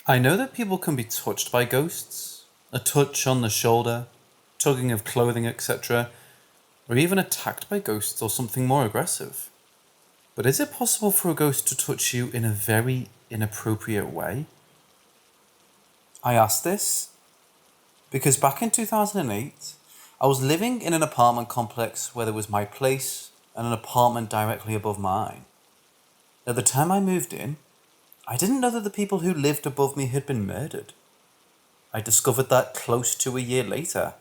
I know that people can be touched by ghosts, a touch on the shoulder, tugging of clothing, etc., or even attacked by ghosts or something more aggressive. But is it possible for a ghost to touch you in a very inappropriate way? I asked this because back in 2008, I was living in an apartment complex where there was my place and an apartment directly above mine. At the time I moved in, I didn't know that the people who lived above me had been murdered. I discovered that close to a year later.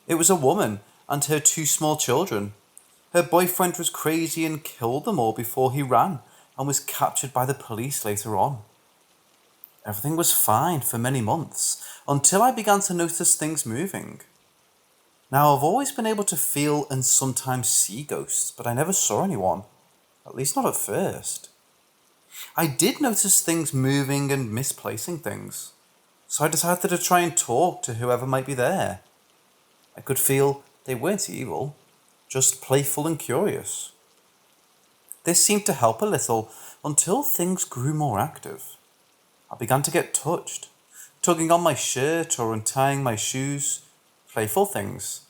It was a woman and her two small children. Her boyfriend was crazy and killed them all before he ran and was captured by the police later on. Everything was fine for many months until I began to notice things moving. Now, I've always been able to feel and sometimes see ghosts, but I never saw anyone, at least not at first. I did notice things moving and misplacing things, so I decided to try and talk to whoever might be there. I could feel they weren't evil, just playful and curious. This seemed to help a little until things grew more active. I began to get touched, tugging on my shirt or untying my shoes, playful things.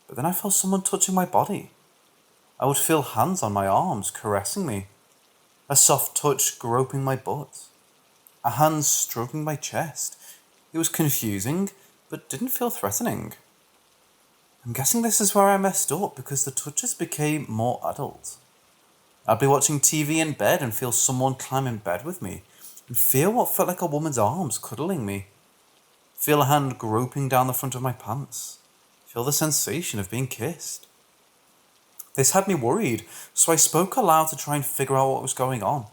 But then I felt someone touching my body. I would feel hands on my arms caressing me, a soft touch groping my butt, a hand stroking my chest. It was confusing, but didn't feel threatening. I'm guessing this is where I messed up because the touches became more adult. I'd be watching TV in bed and feel someone climb in bed with me, and feel what felt like a woman's arms cuddling me. Feel a hand groping down the front of my pants. Feel the sensation of being kissed. This had me worried, so I spoke aloud to try and figure out what was going on.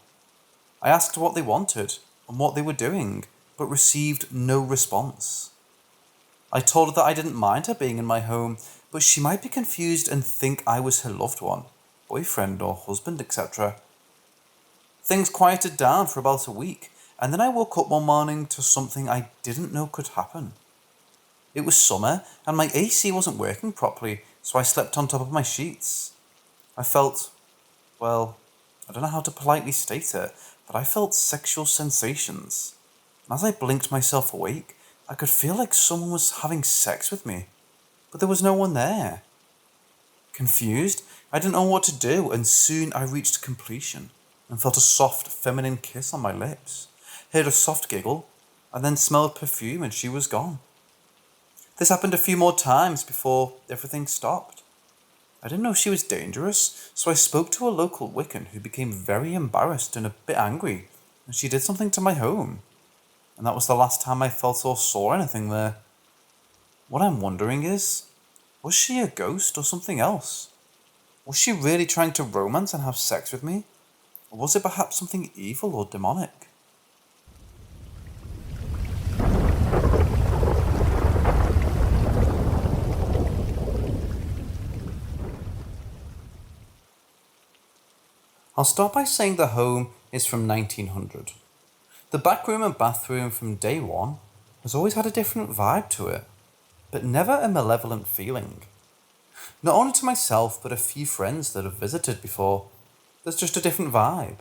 I asked what they wanted and what they were doing, but received no response. I told her that I didn't mind her being in my home, but she might be confused and think I was her loved one, boyfriend or husband, etc. Things quieted down for about a week, and then I woke up one morning to something I didn't know could happen. It was summer, and my AC wasn't working properly, so I slept on top of my sheets. I felt, well, I don't know how to politely state it, but I felt sexual sensations. And as I blinked myself awake, I could feel like someone was having sex with me, but there was no one there. Confused, I didn't know what to do, and soon I reached completion and felt a soft feminine kiss on my lips, heard a soft giggle, and then smelled perfume and she was gone. This happened a few more times before everything stopped. I didn't know she was dangerous, so I spoke to a local Wiccan who became very embarrassed and a bit angry, and she did something to my home. And that was the last time I felt or saw anything there. What I'm wondering is, was she a ghost or something else? Was she really trying to romance and have sex with me? Or was it perhaps something evil or demonic? I'll start by saying the home is from 1900. The back room and bathroom from day one has always had a different vibe to it, but never a malevolent feeling. Not only to myself, but a few friends that have visited before, there's just a different vibe.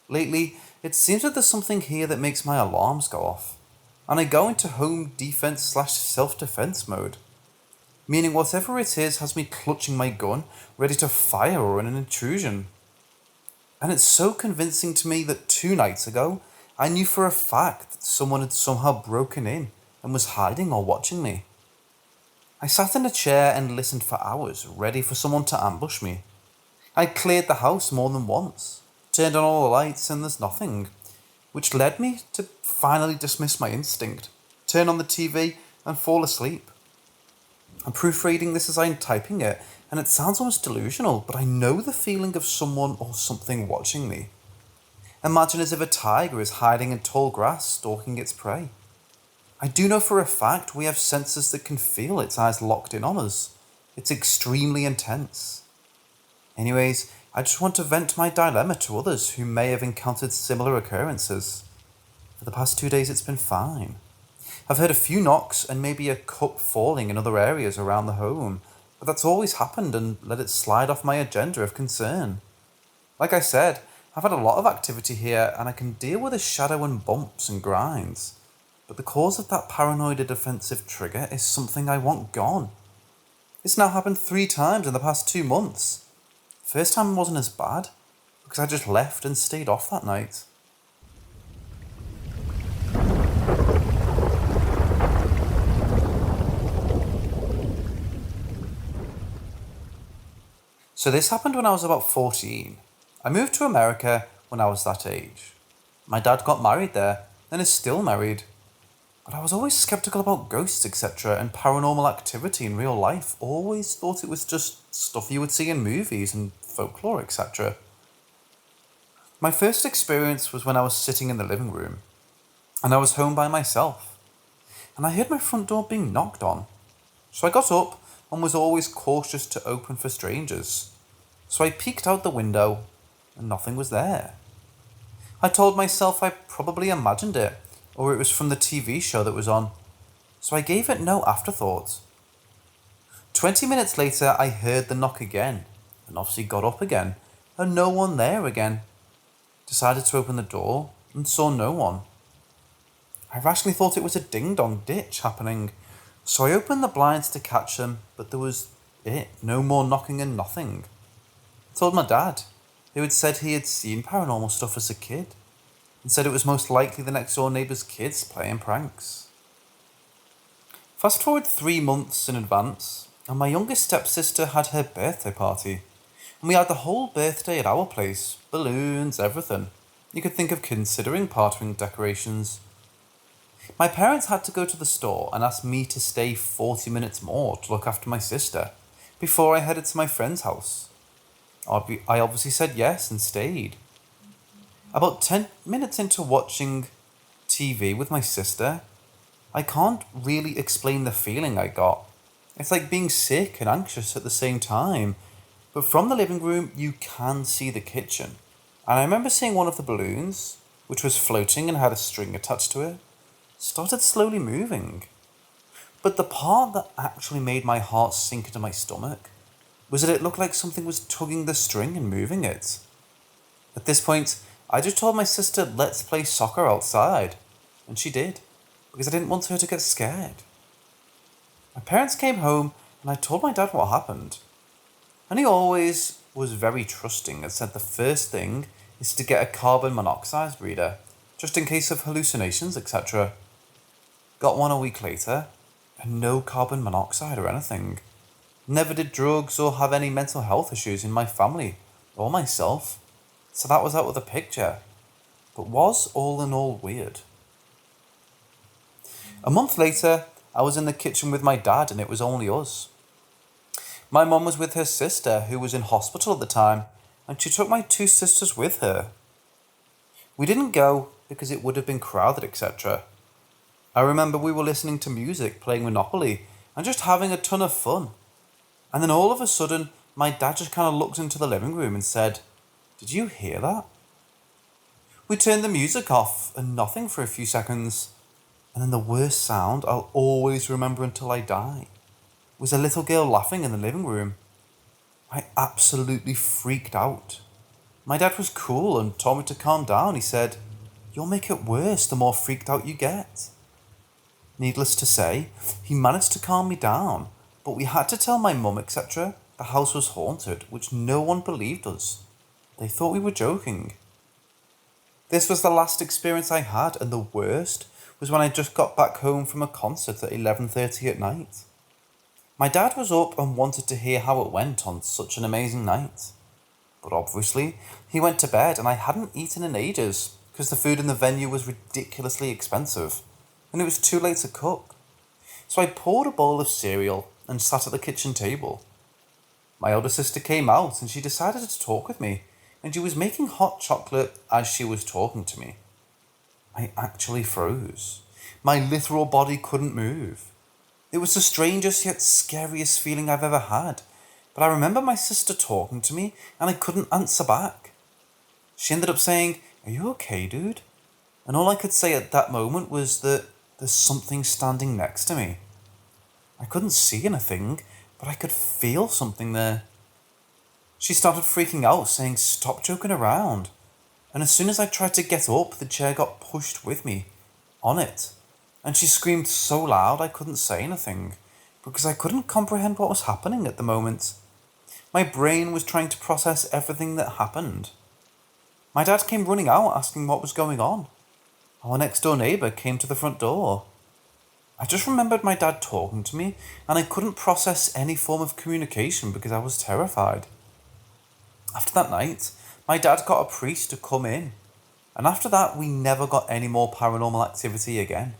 Lately, it seems that there's something here that makes my alarms go off, and I go into home defense/self-defense mode, meaning whatever it is has me clutching my gun, ready to fire on an intrusion. And it's so convincing to me that 2 nights ago, I knew for a fact that someone had somehow broken in and was hiding or watching me. I sat in a chair and listened for hours, ready for someone to ambush me. I cleared the house more than once, turned on all the lights, and there's nothing, which led me to finally dismiss my instinct, turn on the TV, and fall asleep. I'm proofreading this as I'm typing it, and it sounds almost delusional, but I know the feeling of someone or something watching me. Imagine as if a tiger is hiding in tall grass, stalking its prey. I do know for a fact we have senses that can feel its eyes locked in on us. It's extremely intense. Anyways, I just want to vent my dilemma to others who may have encountered similar occurrences. For the past 2 days it's been fine. I've heard a few knocks and maybe a cup falling in other areas around the home, but that's always happened and let it slide off my agenda of concern. Like I said, I've had a lot of activity here and I can deal with the shadow and bumps and grinds, but the cause of that paranoid defensive trigger is something I want gone. It's now happened 3 times in the past 2 months. First time wasn't as bad, because I just left and stayed off that night. So this happened when I was about 14. I moved to America when I was that age. My dad got married there and is still married. But I was always skeptical about ghosts, etc., and paranormal activity in real life. Always thought it was just stuff you would see in movies and folklore, etc. My first experience was when I was sitting in the living room, and I was home by myself, and I heard my front door being knocked on. So I got up and was always cautious to open for strangers. So I peeked out the window, and nothing was there. I told myself I probably imagined it, or it was from the TV show that was on, so I gave it no afterthought. 20 minutes later, I heard the knock again, and obviously got up again, and no one there again. Decided to open the door, and saw no one. I rationally thought it was a ding-dong ditch happening, so I opened the blinds to catch them, but there was no more knocking and nothing. I told my dad, who had said he had seen paranormal stuff as a kid, and said it was most likely the next door neighbour's kids playing pranks. Fast forward 3 months in advance, and my youngest stepsister had her birthday party, and we had the whole birthday at our place, balloons, everything you could think of considering partying decorations. My parents had to go to the store and asked me to stay 40 minutes more to look after my sister before I headed to my friend's house. I obviously said yes and stayed. About 10 minutes into watching TV with my sister, I can't really explain the feeling I got. It's like being sick and anxious at the same time. But from the living room, you can see the kitchen. And I remember seeing one of the balloons, which was floating and had a string attached to it, started slowly moving. But the part that actually made my heart sink into my stomach was that it looked like something was tugging the string and moving it. At this point, I just told my sister, let's play soccer outside. And she did, because I didn't want her to get scared. My parents came home and I told my dad what happened. And he always was very trusting and said the first thing is to get a carbon monoxide reader, just in case of hallucinations, etc. Got one a week later, and no carbon monoxide or anything. Never did drugs or have any mental health issues in my family or myself. So that was out of the picture, but was all in all weird. A month later, I was in the kitchen with my dad and it was only us. My mum was with her sister who was in hospital at the time, and she took my 2 sisters with her. We didn't go because it would have been crowded, etc. I remember we were listening to music, playing Monopoly, and just having a ton of fun. And then all of a sudden, my dad just kind of looked into the living room and said, "Did you hear that?" We turned the music off and nothing for a few seconds. And then the worst sound I'll always remember until I die was a little girl laughing in the living room. I absolutely freaked out. My dad was cool and told me to calm down. He said, "You'll make it worse the more freaked out you get." Needless to say, he managed to calm me down, but we had to tell my mum, etc. the house was haunted, which no one believed us. They thought we were joking. This was the last experience I had, and the worst was when I just got back home from a concert at 11:30 at night. My dad was up and wanted to hear how it went on such an amazing night. But obviously, he went to bed and I hadn't eaten in ages because the food in the venue was ridiculously expensive and it was too late to cook. So I poured a bowl of cereal and sat at the kitchen table. My older sister came out and she decided to talk with me, and she was making hot chocolate as she was talking to me. I actually froze. My literal body couldn't move. It was the strangest yet scariest feeling I've ever had, but I remember my sister talking to me and I couldn't answer back. She ended up saying, "Are you okay, dude?" And all I could say at that moment was that there's something standing next to me. I couldn't see anything, but I could feel something there. She started freaking out, saying, "Stop joking around." and as soon as I tried to get up, the chair got pushed with me on it, and she screamed so loud I couldn't say anything because I couldn't comprehend what was happening at the moment. My brain was trying to process everything that happened. My dad came running out asking what was going on. Our next door neighbour came to the front door. I just remembered my dad talking to me, and I couldn't process any form of communication because I was terrified. After that night, my dad got a priest to come in, and after that we never got any more paranormal activity again.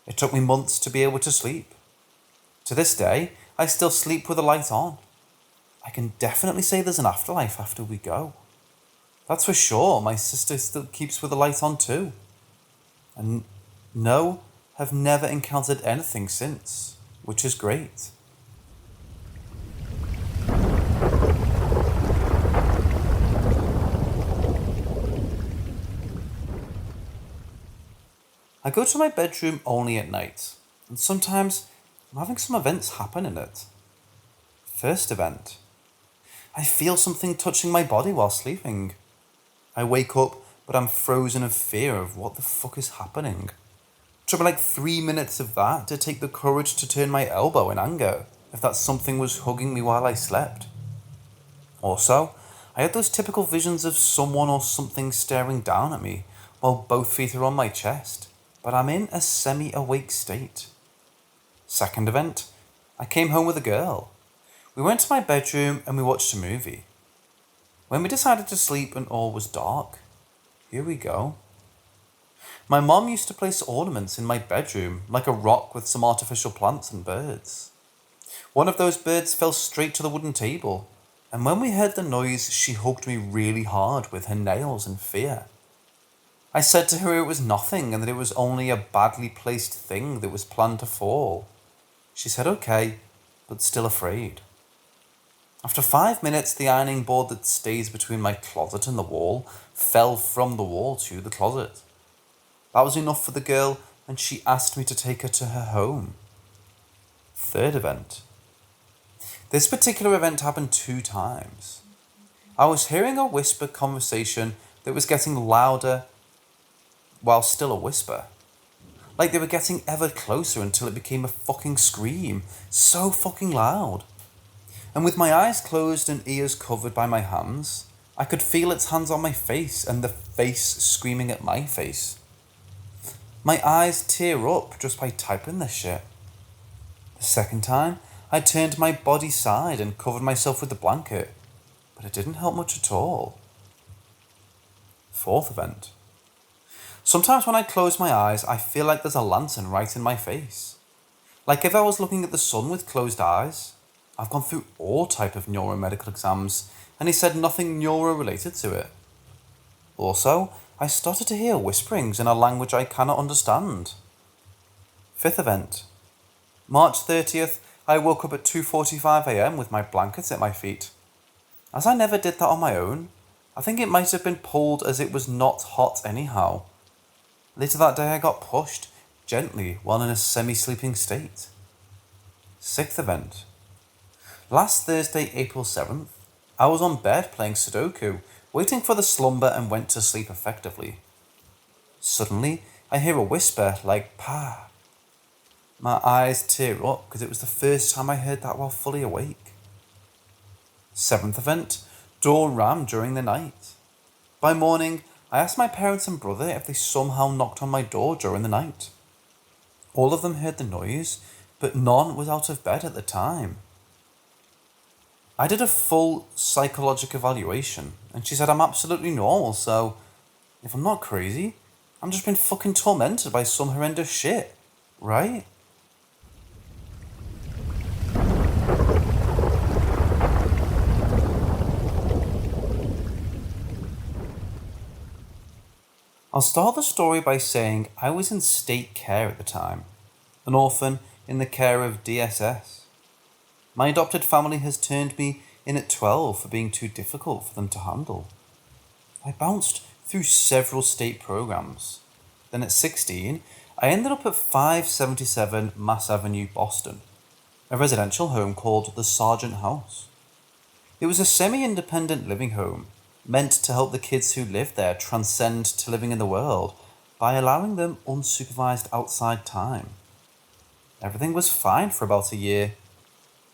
It took me months to be able to sleep. To this day, I still sleep with the light on. I can definitely say there's an afterlife after we go. That's for sure. My sister still keeps with the light on too. And no, have never encountered anything since, which is great. I go to my bedroom only at night, and sometimes I'm having some events happen in it. First event. I feel something touching my body while sleeping. I wake up, but I'm frozen in fear of what the fuck is happening. It took me like 3 minutes of that to take the courage to turn my elbow in anger if that something was hugging me while I slept. Also, I had those typical visions of someone or something staring down at me while both feet are on my chest, but I'm in a semi-awake state. Second event, I came home with a girl. We went to my bedroom and we watched a movie. When we decided to sleep and all was dark, here we go. My mom used to place ornaments in my bedroom, like a rock with some artificial plants and birds. One of those birds fell straight to the wooden table, and when we heard the noise, she hugged me really hard with her nails in fear. I said to her it was nothing and that it was only a badly placed thing that was planned to fall. She said okay, but still afraid. After 5 minutes, the ironing board that stays between my closet and the wall fell from the wall to the closet. That was enough for the girl, and she asked me to take her to her home. Third event. This particular event happened 2 times. I was hearing a whisper conversation that was getting louder while still a whisper. Like they were getting ever closer until it became a fucking scream, so fucking loud. And with my eyes closed and ears covered by my hands, I could feel its hands on my face and the face screaming at my face. My eyes tear up just by typing this shit. The second time, I turned my body side and covered myself with the blanket, but it didn't help much at all. Fourth event. Sometimes when I close my eyes, I feel like there's a lantern right in my face. Like if I was looking at the sun with closed eyes. I've gone through all type of neuromedical exams, and he said nothing neuro related to it. Also, I started to hear whisperings in a language I cannot understand. Fifth event. March 30th, I woke up at 2:45 AM with my blankets at my feet. As I never did that on my own, I think it might have been pulled as it was not hot anyhow. Later that day I got pushed, gently, while in a semi-sleeping state. Sixth event. Last Thursday, April 7th, I was on bed playing Sudoku, waiting for the slumber and went to sleep effectively. Suddenly, I hear a whisper like, "Pa." My eyes tear up because it was the first time I heard that while fully awake. Seventh event, door rammed during the night. By morning, I asked my parents and brother if they somehow knocked on my door during the night. All of them heard the noise, but none was out of bed at the time. I did a full psychological evaluation, and she said I'm absolutely normal, so if I'm not crazy, I'm just being fucking tormented by some horrendous shit, right? I'll start the story by saying I was in state care at the time, an orphan in the care of DSS. My adopted family has turned me in at 12 for being too difficult for them to handle. I bounced through several state programs. Then at 16, I ended up at 577 Mass Avenue, Boston, a residential home called the Sargent House. It was a semi-independent living home, meant to help the kids who live there transcend to living in the world by allowing them unsupervised outside time. Everything was fine for about a year.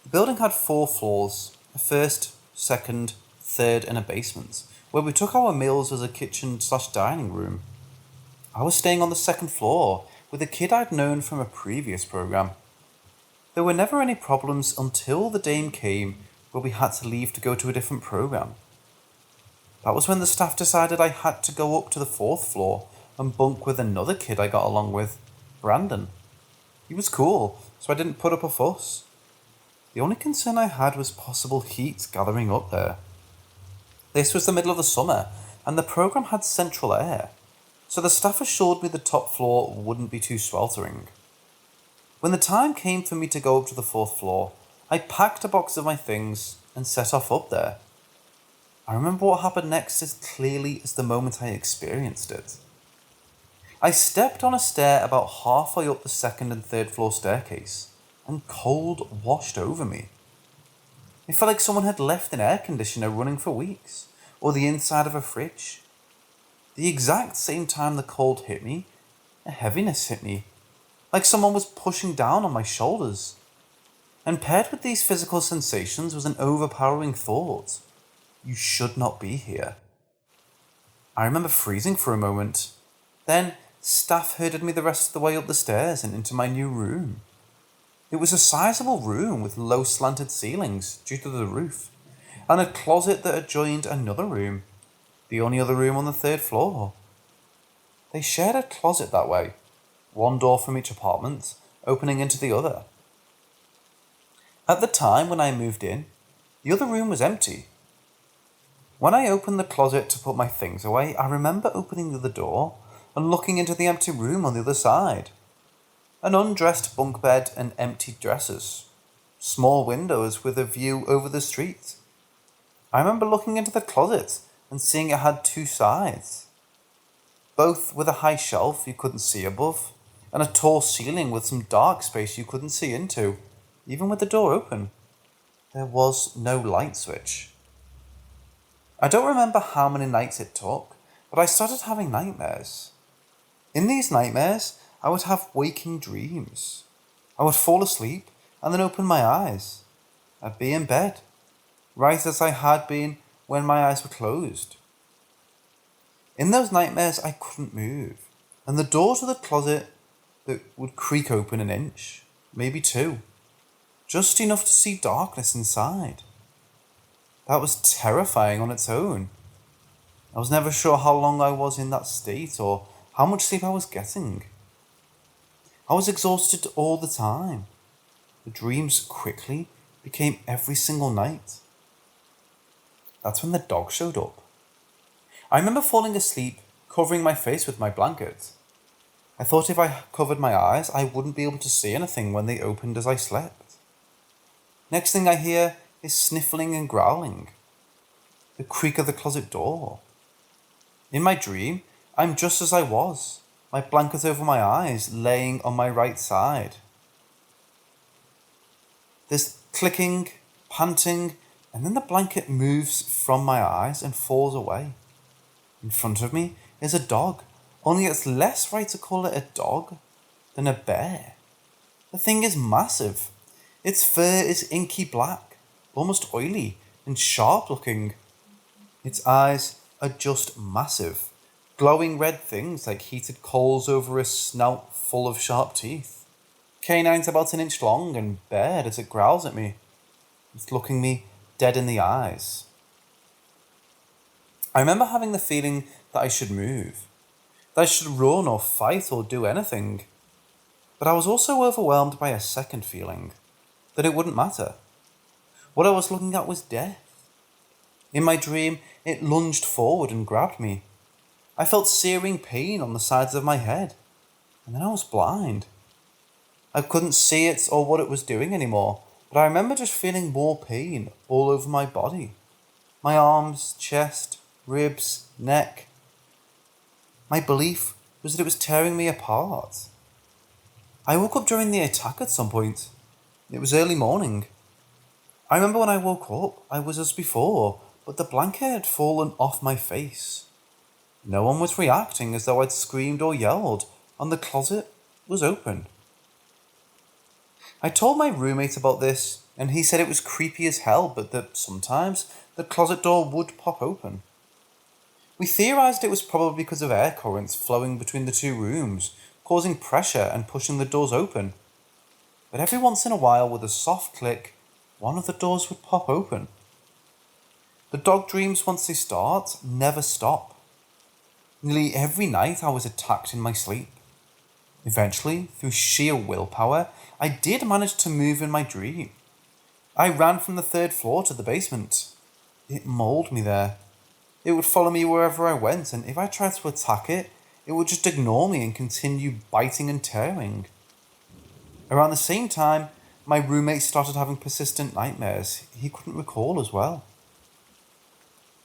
The building had 4 floors, a first, second, third and a basement, where we took our meals as a kitchen/dining room. I was staying on the second floor with a kid I'd known from a previous program. There were never any problems until the day came where we had to leave to go to a different program. That was when the staff decided I had to go up to the 4th floor and bunk with another kid I got along with, Brandon. He was cool, so I didn't put up a fuss. The only concern I had was possible heat gathering up there. This was the middle of the summer, and the program had central air, so the staff assured me the top floor wouldn't be too sweltering. When the time came for me to go up to the 4th floor, I packed a box of my things and set off up there. I remember what happened next as clearly as the moment I experienced it. I stepped on a stair about halfway up the 2nd and 3rd floor staircase, and cold washed over me. It felt like someone had left an air conditioner running for weeks, or the inside of a fridge. The exact same time the cold hit me, a heaviness hit me, like someone was pushing down on my shoulders. And paired with these physical sensations was an overpowering thought. You should not be here. I remember freezing for a moment. Then staff herded me the rest of the way up the stairs and into my new room. It was a sizable room with low slanted ceilings due to the roof, and a closet that adjoined another room, the only other room on the 3rd floor. They shared a closet that way, one door from each apartment, opening into the other. At the time when I moved in, the other room was empty. When I opened the closet to put my things away, I remember opening the other door and looking into the empty room on the other side. An undressed bunk bed and empty dressers. Small windows with a view over the street. I remember looking into the closet and seeing it had 2 sides. Both with a high shelf you couldn't see above, and a tall ceiling with some dark space you couldn't see into, even with the door open. There was no light switch. I don't remember how many nights it took, but I started having nightmares. In these nightmares, I would have waking dreams. I would fall asleep and then open my eyes. I'd be in bed, right as I had been when my eyes were closed. In those nightmares, I couldn't move, and the door to the closet that would creak open an inch, maybe 2, just enough to see darkness inside. That was terrifying on its own. I was never sure how long I was in that state or how much sleep I was getting. I was exhausted all the time. The dreams quickly became every single night. That's when the dog showed up. I remember falling asleep, covering my face with my blanket. I thought if I covered my eyes, I wouldn't be able to see anything when they opened as I slept. Next thing I hear is sniffling and growling. The creak of the closet door. In my dream, I'm just as I was, my blanket over my eyes, laying on my right side. There's clicking, panting, and then the blanket moves from my eyes and falls away. In front of me is a dog, only it's less right to call it a dog than a bear. The thing is massive. Its fur is inky black, almost oily and sharp looking. Its eyes are just massive, glowing red things like heated coals over a snout full of sharp teeth. Canines about 1 inch long and bared as it growls at me. It's looking me dead in the eyes. I remember having the feeling that I should move, that I should run or fight or do anything. But I was also overwhelmed by a second feeling, that it wouldn't matter. What I was looking at was death. In my dream, it lunged forward and grabbed me. I felt searing pain on the sides of my head, and then I was blind. I couldn't see it or what it was doing anymore, but I remember just feeling more pain all over my body. My arms, chest, ribs, neck. My belief was that it was tearing me apart. I woke up during the attack at some point. It was early morning. I remember when I woke up, I was as before, but the blanket had fallen off my face. No one was reacting as though I'd screamed or yelled, and the closet was open. I told my roommate about this, and he said it was creepy as hell, but that sometimes the closet door would pop open. We theorized it was probably because of air currents flowing between the two rooms, causing pressure and pushing the doors open. But every once in a while, with a soft click, one of the doors would pop open. The dog dreams, once they start, never stop. Nearly every night I was attacked in my sleep. Eventually, through sheer willpower, I did manage to move in my dream. I ran from the 3rd floor to the basement. It mauled me there. It would follow me wherever I went, and if I tried to attack it, it would just ignore me and continue biting and tearing. Around the same time, my roommate started having persistent nightmares he couldn't recall as well.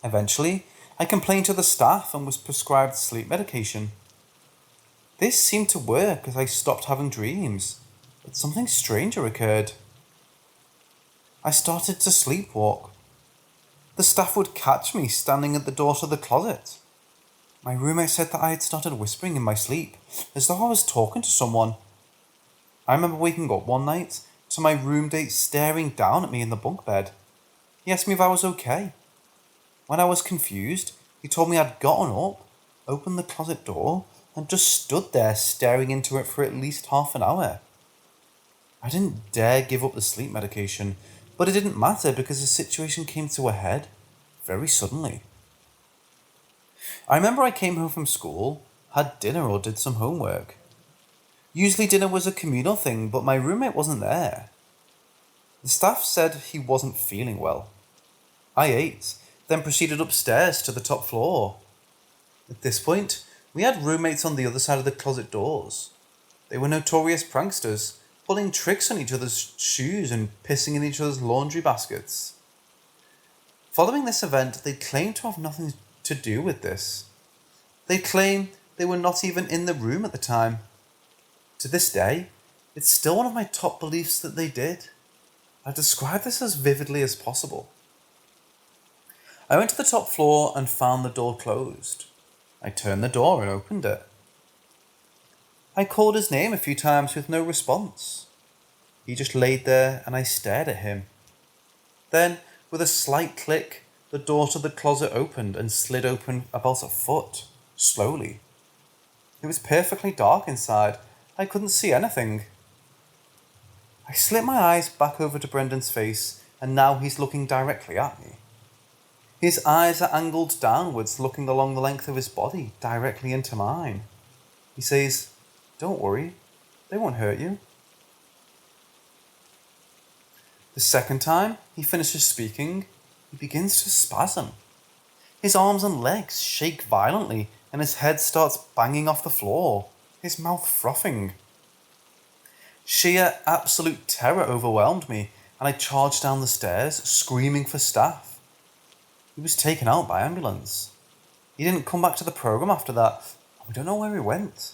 Eventually, I complained to the staff and was prescribed sleep medication. This seemed to work as I stopped having dreams, but something stranger occurred. I started to sleepwalk. The staff would catch me standing at the door to the closet. My roommate said that I had started whispering in my sleep, as though I was talking to someone. I remember waking up one night to my roommate staring down at me in the bunk bed. He asked me if I was okay. When I was confused, he told me I'd gotten up, opened the closet door, and just stood there staring into it for at least half an hour. I didn't dare give up the sleep medication, but it didn't matter because the situation came to a head very suddenly. I remember I came home from school, had dinner or did some homework. Usually dinner was a communal thing, but my roommate wasn't there. The staff said he wasn't feeling well. I ate, then proceeded upstairs to the top floor. At this point, we had roommates on the other side of the closet doors. They were notorious pranksters, pulling tricks on each other's shoes and pissing in each other's laundry baskets. Following this event, they claimed to have nothing to do with this. They claim they were not even in the room at the time. To this day, it's still one of my top beliefs that they did. I describe this as vividly as possible. I went to the top floor and found the door closed. I turned the door and opened it. I called his name a few times with no response. He just laid there and I stared at him. Then, with a slight click, the door to the closet opened and slid open about a foot, slowly. It was perfectly dark inside. I couldn't see anything. I slipped my eyes back over to Brendan's face, and now he's looking directly at me. His eyes are angled downwards, looking along the length of his body, directly into mine. He says, "Don't worry, they won't hurt you." The second time he finishes speaking, he begins to spasm. His arms and legs shake violently, and his head starts banging off the floor, his mouth frothing. Sheer, absolute terror overwhelmed me, and I charged down the stairs, screaming for staff. He was taken out by ambulance. He didn't come back to the program after that, and we don't know where he went.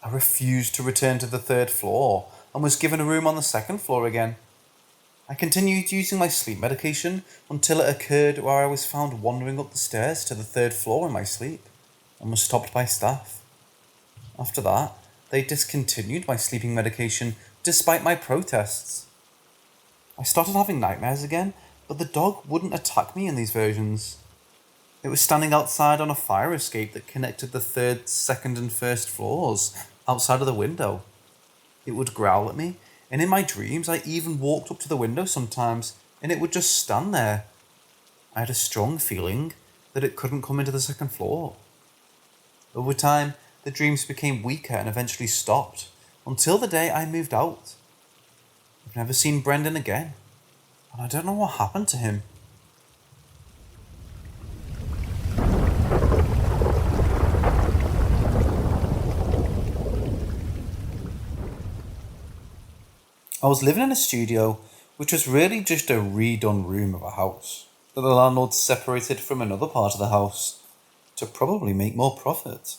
I refused to return to the 3rd floor, and was given a room on the 2nd floor again. I continued using my sleep medication until it occurred where I was found wandering up the stairs to the 3rd floor in my sleep, and was stopped by staff. After that, they discontinued my sleeping medication despite my protests. I started having nightmares again, but the dog wouldn't attack me in these versions. It was standing outside on a fire escape that connected the 3rd, 2nd and 1st floors, outside of the window. It would growl at me, and in my dreams I even walked up to the window sometimes, and it would just stand there. I had a strong feeling that it couldn't come into the 2nd floor. Over time, the dreams became weaker and eventually stopped, until the day I moved out. I've never seen Brendan again, and I don't know what happened to him. I was living in a studio, which was really just a redone room of a house that the landlord separated from another part of the house to probably make more profit.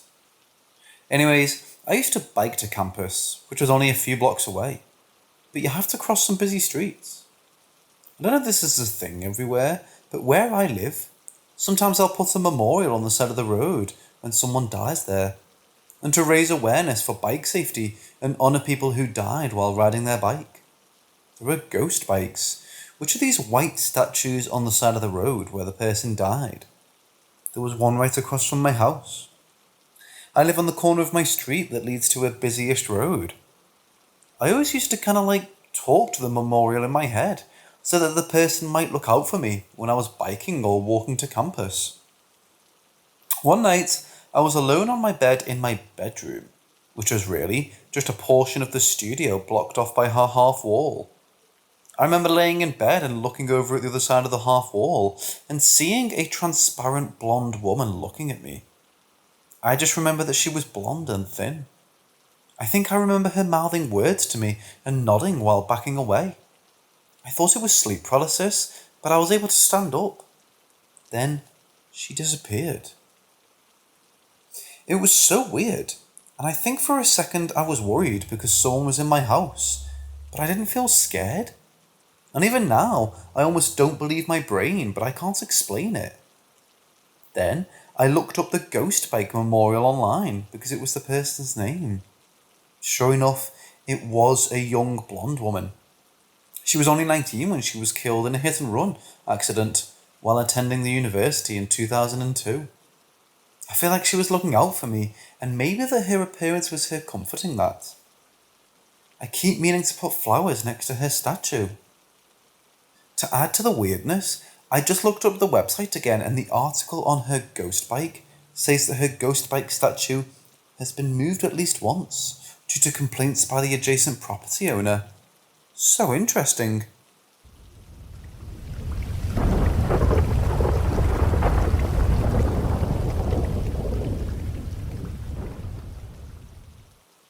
Anyways, I used to bike to campus, which was only a few blocks away, but you have to cross some busy streets. I don't know if this is a thing everywhere, But where I live, sometimes I'll put a memorial on the side of the road when someone dies there, and to raise awareness for bike safety and honour people who died while riding their bike. There are ghost bikes, which are these white statues on the side of the road where the person died. There was one right across from my house. I live on the corner of my street that leads to a busyish road. I always used to kind of talk to the memorial in my head so that the person might look out for me when I was biking or walking to campus. One night, I was alone on my bed in my bedroom, which was really just a portion of the studio blocked off by her half wall. I remember laying in bed and looking over at the other side of the half wall and seeing a transparent blonde woman looking at me. I just remember that she was blonde and thin. I think I remember her mouthing words to me and nodding while backing away. I thought it was sleep paralysis, but I was able to stand up. Then she disappeared. It was so weird, and I think for a second I was worried because someone was in my house, but I didn't feel scared. And even now, I almost don't believe my brain, but I can't explain it. Then I looked up the Ghost Bike Memorial online because it was the person's name. Sure enough, it was a young blonde woman. She was only 19 when she was killed in a hit and run accident while attending the university in 2002. I feel like she was looking out for me, and maybe that her appearance was her comforting that. I keep meaning to put flowers next to her statue. To add to the weirdness, I just looked up the website again, and the article on her ghost bike says that her ghost bike statue has been moved at least once due to complaints by the adjacent property owner. So interesting.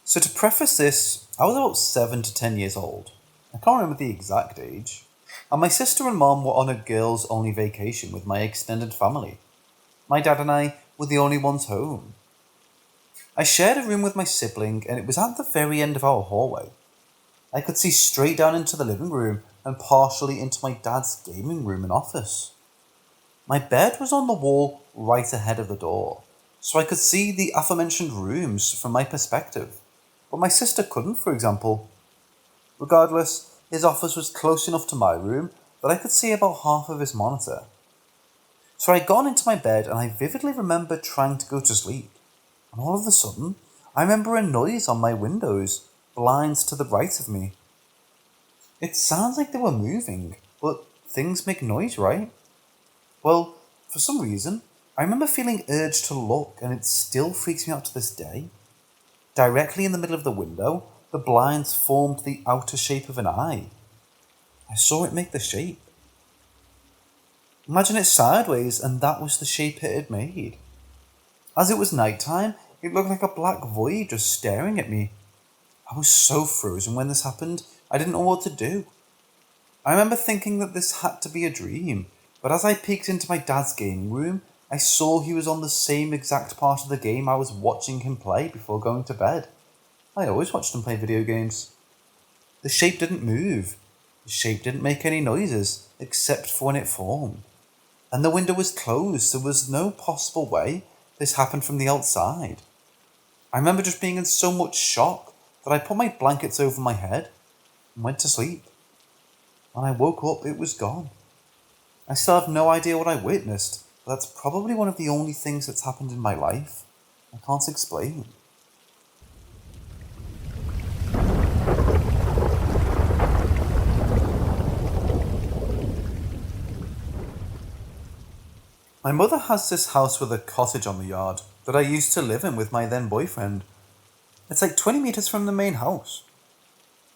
So to preface this, I was about 7 to 10 years old. I can't remember the exact age. And my sister and mom were on a girls' only vacation with my extended family. My dad and I were the only ones home. I shared a room with my sibling, and it was at the very end of our hallway. I could see straight down into the living room and partially into my dad's gaming room and office. My bed was on the wall right ahead of the door, so I could see the aforementioned rooms from my perspective, but my sister couldn't, for example. Regardless, his office was close enough to my room that I could see about half of his monitor. So I had gone into my bed, and I vividly remember trying to go to sleep. And all of a sudden, I remember a noise on my windows, blinds to the right of me. It sounds like they were moving, but things make noise, right? Well, for some reason, I remember feeling urged to look, and it still freaks me out to this day. Directly in the middle of the window, the blinds formed the outer shape of an eye. I saw it make the shape. Imagine it sideways, and that was the shape it had made. As it was night time, it looked like a black void just staring at me. I was so frozen when this happened, I didn't know what to do. I remember thinking that this had to be a dream, but as I peeked into my dad's gaming room, I saw he was on the same exact part of the game I was watching him play before going to bed. I always watched him play video games. The shape didn't move. The shape didn't make any noises, except for when it formed. And the window was closed, so there was no possible way this happened from the outside. I remember just being in so much shock that I put my blankets over my head and went to sleep. When I woke up, it was gone. I still have no idea what I witnessed, but that's probably one of the only things that's happened in my life I can't explain. My mother has this house with a cottage on the yard that I used to live in with my then boyfriend. It's like 20 meters from the main house.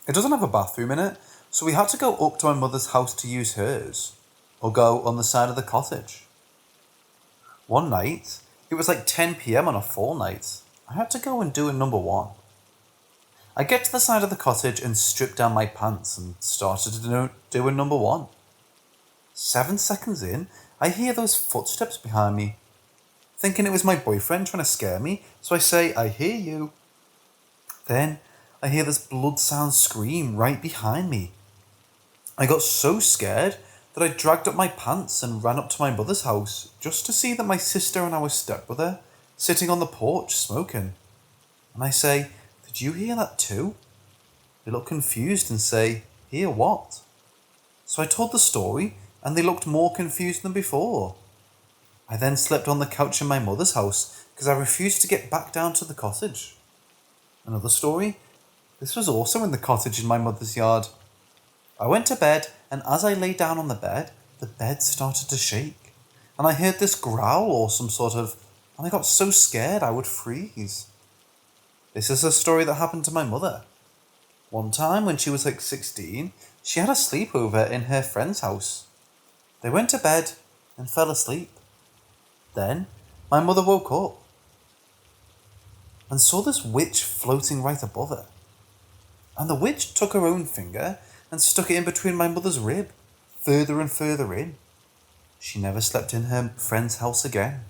It doesn't have a bathroom in it, so we had to go up to my mother's house to use hers, or go on the side of the cottage. One night, it was like 10 p.m. on a fall night, I had to go and do a number one. I get to the side of the cottage and strip down my pants and started to do a number one. 7 seconds in, I hear those footsteps behind me. Thinking it was my boyfriend trying to scare me, so I say, "I hear you." Then, I hear this blood sound scream right behind me. I got so scared that I dragged up my pants and ran up to my mother's house just to see that my sister and our stepbrother sitting on the porch smoking. And I say, "Did you hear that too?" They look confused and say, "Hear what?" So I told the story and they looked more confused than before. I then slept on the couch in my mother's house because I refused to get back down to the cottage. Another story. This was also in the cottage in my mother's yard. I went to bed, and as I lay down on the bed started to shake. And I heard this growl or some sort of, and I got so scared I would freeze. This is a story that happened to my mother. One time when she was like 16, she had a sleepover in her friend's house. They went to bed and fell asleep. Then my mother woke up and saw this witch floating right above her. And the witch took her own finger and stuck it in between my mother's rib, further and further in. She never slept in her friend's house again.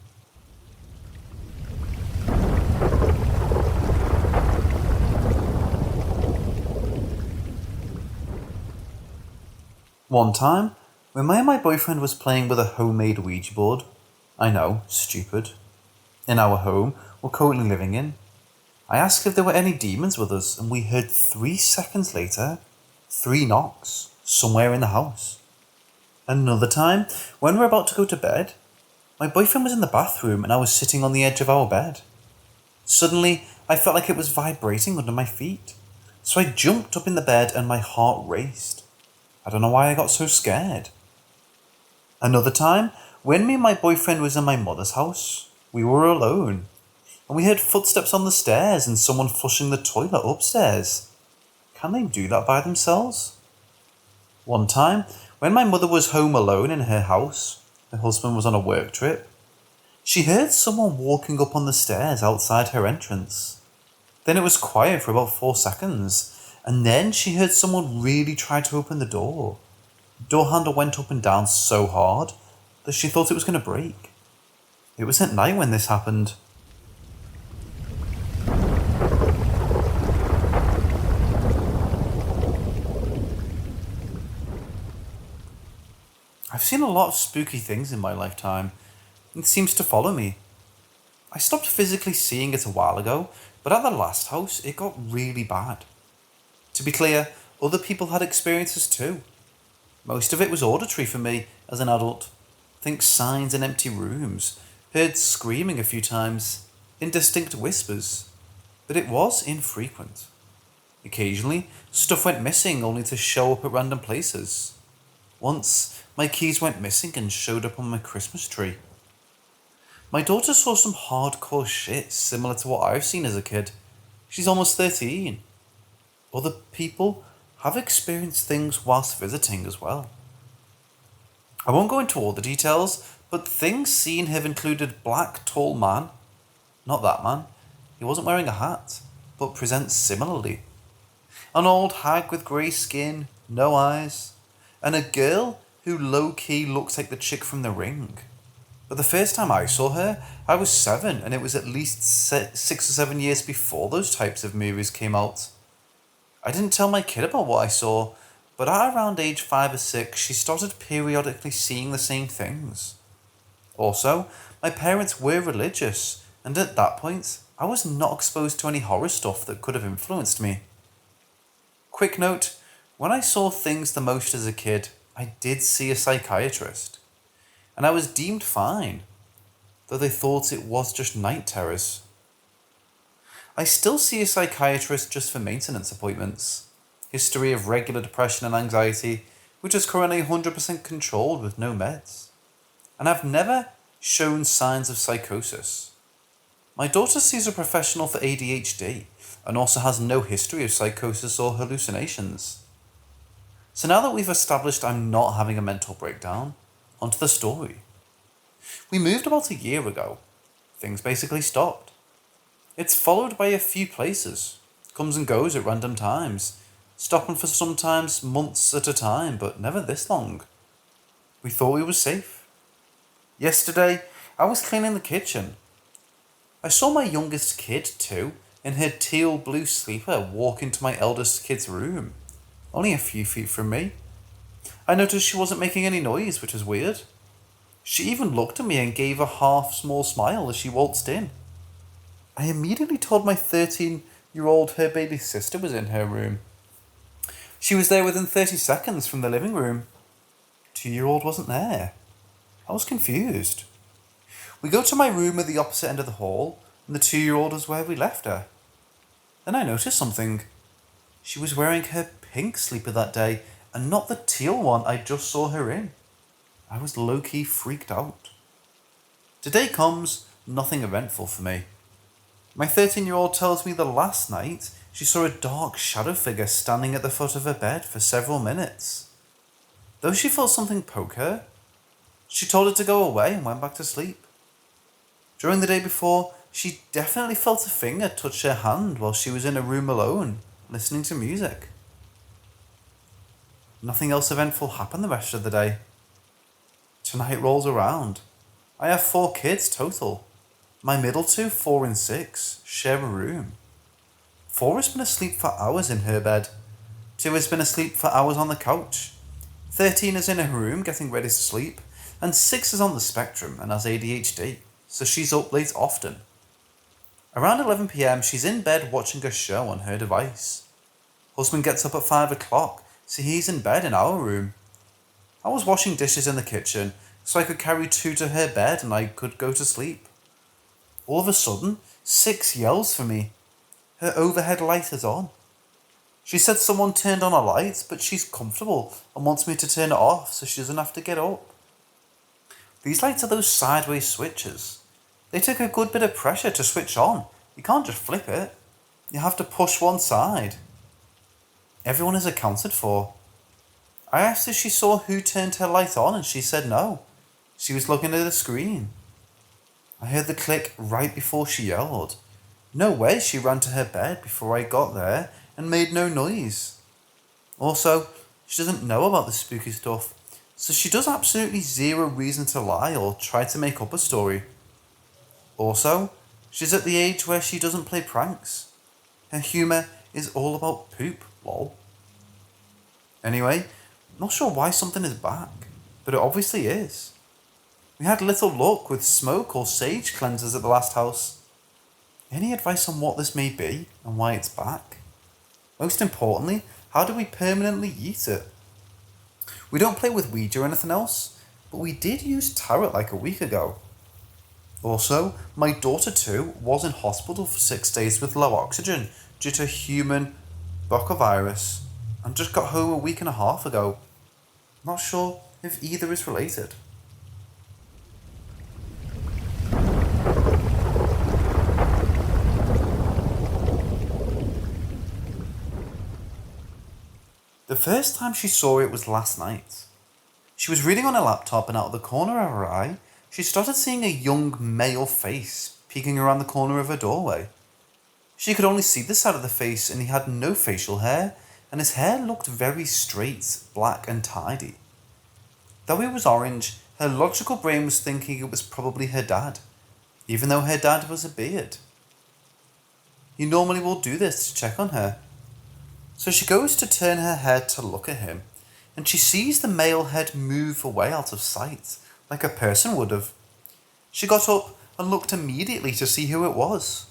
One time, when me and my boyfriend was playing with a homemade Ouija board, I know, stupid, in our home we're currently living in, I asked if there were any demons with us, and we heard 3 seconds later, 3 knocks somewhere in the house. Another time, when we were about to go to bed, my boyfriend was in the bathroom and I was sitting on the edge of our bed. Suddenly, I felt like it was vibrating under my feet, so I jumped up in the bed and my heart raced. I don't know why I got so scared. Another time, when me and my boyfriend was in my mother's house, we were alone, and we heard footsteps on the stairs and someone flushing the toilet upstairs. Can they do that by themselves? One time, when my mother was home alone in her house, her husband was on a work trip, she heard someone walking up on the stairs outside her entrance. Then it was quiet for about 4 seconds, and then she heard someone really try to open the door. The door handle went up and down so hard that she thought it was going to break. It was at night when this happened. I've seen a lot of spooky things in my lifetime. It seems to follow me. I stopped physically seeing it a while ago, but at the last house it got really bad. To be clear, other people had experiences too. Most of it was auditory for me as an adult. Think signs in empty rooms, heard screaming a few times, indistinct whispers. But it was infrequent. Occasionally, stuff went missing only to show up at random places. Once, my keys went missing and showed up on my Christmas tree. My daughter saw some hardcore shit similar to what I've seen as a kid. She's almost 13. Other people have experienced things whilst visiting as well. I won't go into all the details, but things seen have included black tall man, not that man, he wasn't wearing a hat, but presents similarly. An old hag with grey skin, no eyes, and a girl who low-key looks like the chick from The Ring. But the first time I saw her, I was 7, and it was at least 6 or 7 years before those types of movies came out. I didn't tell my kid about what I saw, but at around age 5 or 6, she started periodically seeing the same things. Also, my parents were religious, and at that point, I was not exposed to any horror stuff that could have influenced me. Quick note, when I saw things the most as a kid, I did see a psychiatrist, and I was deemed fine, though they thought it was just night terrors. I still see a psychiatrist just for maintenance appointments. History of regular depression and anxiety, which is currently 100% controlled with no meds. And I've never shown signs of psychosis. My daughter sees a professional for ADHD and also has no history of psychosis or hallucinations. So now that we've established I'm not having a mental breakdown, onto the story. We moved about a year ago. Things basically stopped. It's followed by a few places, comes and goes at random times, stopping for sometimes months at a time, but never this long. We thought we were safe. Yesterday, I was cleaning the kitchen. I saw my youngest kid, too, in her teal blue sleeper walk into my eldest kid's room, only a few feet from me. I noticed she wasn't making any noise, which was weird. She even looked at me and gave a half small smile as she waltzed in. I immediately told my 13-year-old her baby sister was in her room. She was there within 30 seconds from the living room. 2-year-old wasn't there. I was confused. We go to my room at the opposite end of the hall, and the 2-year-old was where we left her. Then I noticed something. She was wearing her pink sleeper that day, and not the teal one I just saw her in. I was low-key freaked out. Today comes, nothing eventful for me. My 13-year-old tells me that last night she saw a dark shadow figure standing at the foot of her bed for several minutes. Though she felt something poke her, she told it to go away and went back to sleep. During the day before, she definitely felt a finger touch her hand while she was in a room alone, listening to music. Nothing else eventful happened the rest of the day. Tonight rolls around. I have 4 kids total. My middle 2, 4 and 6, share a room. 4 has been asleep for hours in her bed. 2 has been asleep for hours on the couch. 13 is in her room getting ready to sleep. And 6 is on the spectrum and has ADHD, so she's up late often. Around 11 PM, she's in bed watching a show on her device. Husband gets up at 5 o'clock, so he's in bed in our room. I was washing dishes in the kitchen, so I could carry 2 to her bed and I could go to sleep. All of a sudden, 6 yells for me. Her overhead light is on. She said someone turned on a light, but she's comfortable and wants me to turn it off so she doesn't have to get up. These lights are those sideways switches. They take a good bit of pressure to switch on. You can't just flip it. You have to push one side. Everyone is accounted for. I asked if she saw who turned her light on and she said no. She was looking at the screen. I heard the click right before she yelled. No way she ran to her bed before I got there and made no noise. Also, she doesn't know about the spooky stuff, so she does absolutely zero reason to lie or try to make up a story. Also, she's at the age where she doesn't play pranks. Her humour is all about poop, lol. Anyway, not sure why something is back, but it obviously is. We had little luck with smoke or sage cleansers at the last house. Any advice on what this may be and why it's back? Most importantly, how do we permanently eat it? We don't play with Ouija or anything else, but we did use tarot like a week ago. Also, my daughter too was in hospital for 6 days with low oxygen due to human virus and just got home a week and a half ago. Not sure if either is related. The first time she saw it was last night. She was reading on her laptop and out of the corner of her eye, she started seeing a young male face peeking around the corner of her doorway. She could only see the side of the face and he had no facial hair, and his hair looked very straight, black and tidy. Though he was orange, her logical brain was thinking it was probably her dad, even though her dad was a beard. He normally will do this to check on her. So she goes to turn her head to look at him, and she sees the male head move away out of sight, like a person would have. She got up and looked immediately to see who it was.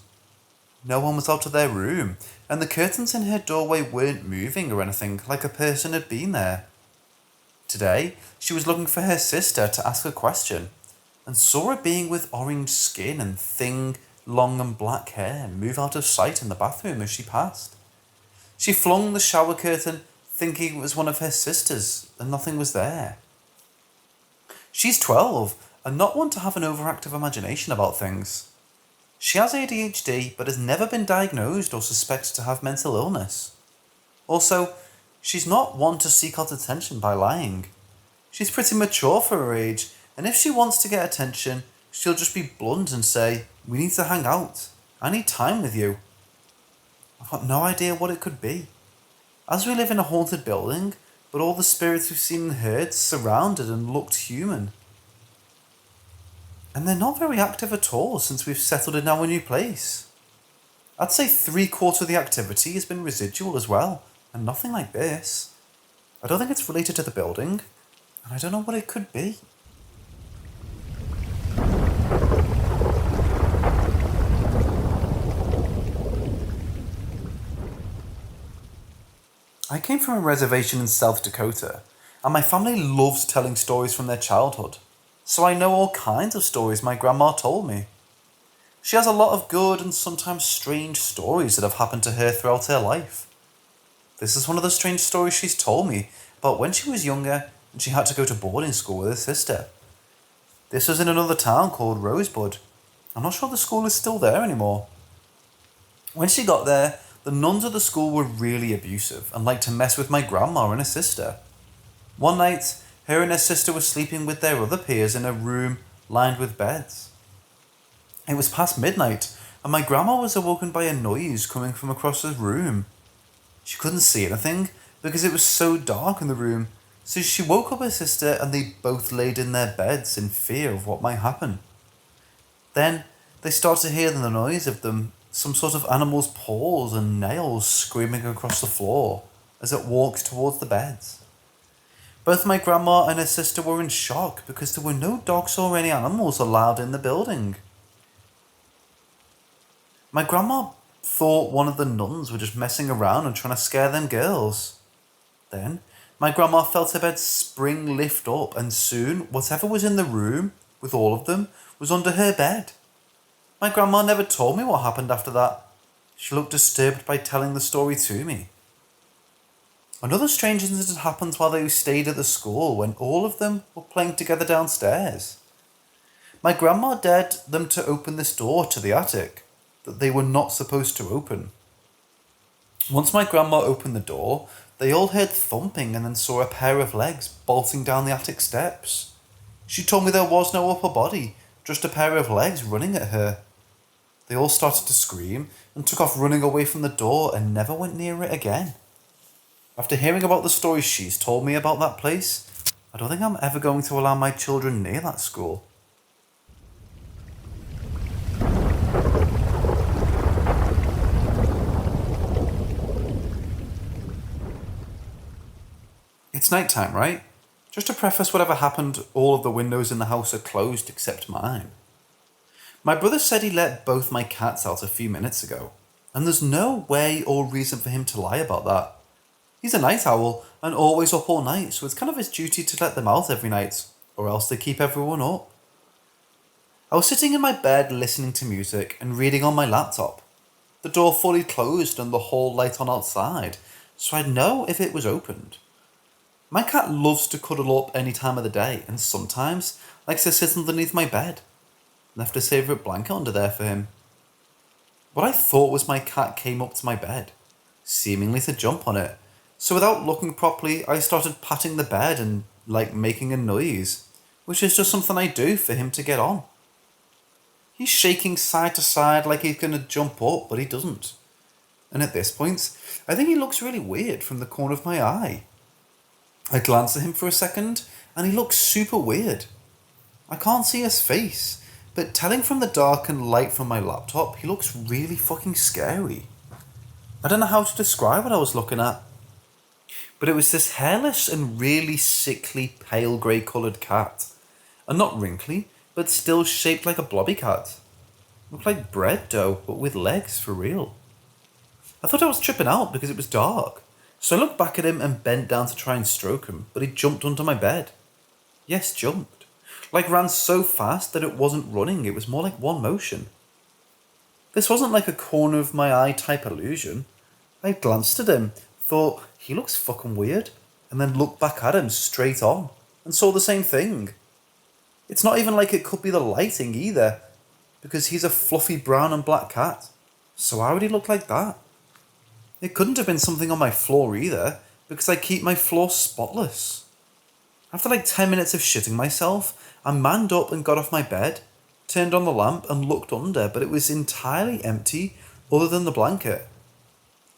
No one was out of their room, and the curtains in her doorway weren't moving or anything, like a person had been there. Today, she was looking for her sister to ask a question, and saw a being with orange skin and thin, long and black hair move out of sight in the bathroom as she passed. She flung the shower curtain, thinking it was one of her sisters, and nothing was there. She's 12, and not one to have an overactive imagination about things. She has ADHD, but has never been diagnosed or suspected to have mental illness. Also, she's not one to seek out attention by lying. She's pretty mature for her age, and if she wants to get attention, she'll just be blunt and say, "We need to hang out. I need time with you." I've got no idea what it could be. As we live in a haunted building, but all the spirits we've seen and heard surrounded and looked human. And they're not very active at all since we've settled in our new place. I'd say 3/4 of the activity has been residual as well, and nothing like this. I don't think it's related to the building, and I don't know what it could be. I came from a reservation in South Dakota, and my family loves telling stories from their childhood, so I know all kinds of stories my grandma told me. She has a lot of good and sometimes strange stories that have happened to her throughout her life. This is one of the strange stories she's told me about when she was younger and she had to go to boarding school with her sister. This was in another town called Rosebud. I'm not sure the school is still there anymore. When she got there, the nuns at the school were really abusive and liked to mess with my grandma and her sister. One night, her and her sister were sleeping with their other peers in a room lined with beds. It was past midnight, and my grandma was awoken by a noise coming from across the room. She couldn't see anything because it was so dark in the room, so she woke up her sister and they both laid in their beds in fear of what might happen. Then they started to hear the noise of some sort of animal's paws and nails screaming across the floor as it walked towards the beds. Both my grandma and her sister were in shock because there were no dogs or any animals allowed in the building. My grandma thought one of the nuns were just messing around and trying to scare them girls. Then, my grandma felt her bed spring lift up, and soon, whatever was in the room with all of them was under her bed. My grandma never told me what happened after that. She looked disturbed by telling the story to me. Another strange incident happened while they stayed at the school when all of them were playing together downstairs. My grandma dared them to open this door to the attic that they were not supposed to open. Once my grandma opened the door, they all heard thumping and then saw a pair of legs bolting down the attic steps. She told me there was no upper body, just a pair of legs running at her. They all started to scream and took off running away from the door and never went near it again. After hearing about the stories she's told me about that place, I don't think I'm ever going to allow my children near that school. It's night time, right? Just to preface whatever happened, all of the windows in the house are closed except mine. My brother said he let both my cats out a few minutes ago, and there's no way or reason for him to lie about that. He's a night owl and always up all night, so it's kind of his duty to let them out every night, or else they keep everyone up. I was sitting in my bed listening to music and reading on my laptop. The door fully closed and the hall light on outside, so I'd know if it was opened. My cat loves to cuddle up any time of the day and sometimes likes to sit underneath my bed. Left his favourite blanket under there for him. What I thought was my cat came up to my bed, seemingly to jump on it, so without looking properly I started patting the bed and making a noise, which is just something I do for him to get on. He's shaking side to side like he's going to jump up, but he doesn't. And at this point, I think he looks really weird from the corner of my eye. I glance at him for a second, and he looks super weird. I can't see his face, but telling from the dark and light from my laptop, he looks really fucking scary. I don't know how to describe what I was looking at, but it was this hairless and really sickly pale grey coloured cat. And not wrinkly, but still shaped like a blobby cat. Looked like bread dough, but with legs for real. I thought I was tripping out because it was dark. So I looked back at him and bent down to try and stroke him, but he jumped under my bed. Yes, jumped. Ran so fast that it wasn't running, it was more like one motion. This wasn't like a corner of my eye type illusion. I glanced at him, thought, he looks fucking weird, and then looked back at him straight on, and saw the same thing. It's not even like it could be the lighting either, because he's a fluffy brown and black cat. So why would he look like that? It couldn't have been something on my floor either, because I keep my floor spotless. After 10 minutes of shitting myself, I manned up and got off my bed, turned on the lamp and looked under, but it was entirely empty other than the blanket.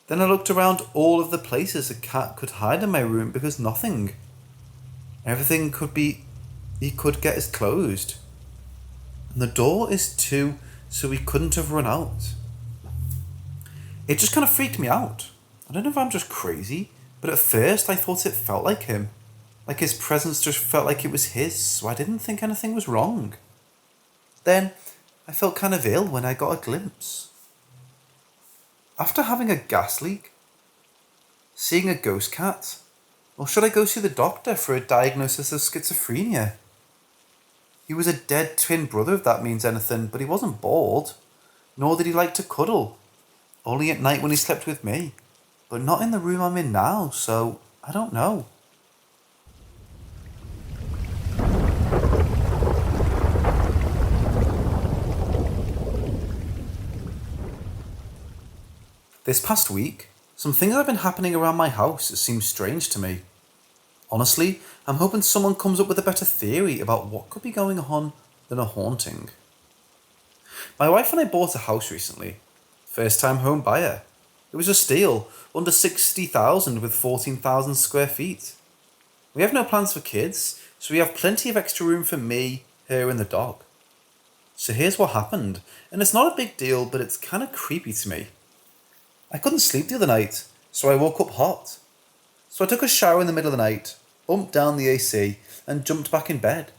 Then I looked around all of the places a cat could hide in my room because nothing. Everything he could get is closed. And the door is too, so he couldn't have run out. It just kind of freaked me out. I don't know if I'm just crazy, But at first I thought it felt like him. Like his presence just felt like it was his, so I didn't think anything was wrong. Then I felt kind of ill when I got a glimpse. After having a gas leak, seeing a ghost cat, or should I go see the doctor for a diagnosis of schizophrenia? He was a dead twin brother if that means anything, but he wasn't bald, nor did he like to cuddle. Only at night when he slept with me, but not in the room I'm in now, so I don't know. This past week, some things have been happening around my house that seem strange to me. Honestly, I'm hoping someone comes up with a better theory about what could be going on than a haunting. My wife and I bought a house recently. First time home buyer. It was a steal, under 60,000 with 14,000 square feet. We have no plans for kids, so we have plenty of extra room for me, her and the dog. So here's what happened, and it's not a big deal, but it's kind of creepy to me. I couldn't sleep the other night, so I woke up hot. So I took a shower in the middle of the night, bumped down the AC, and jumped back in bed.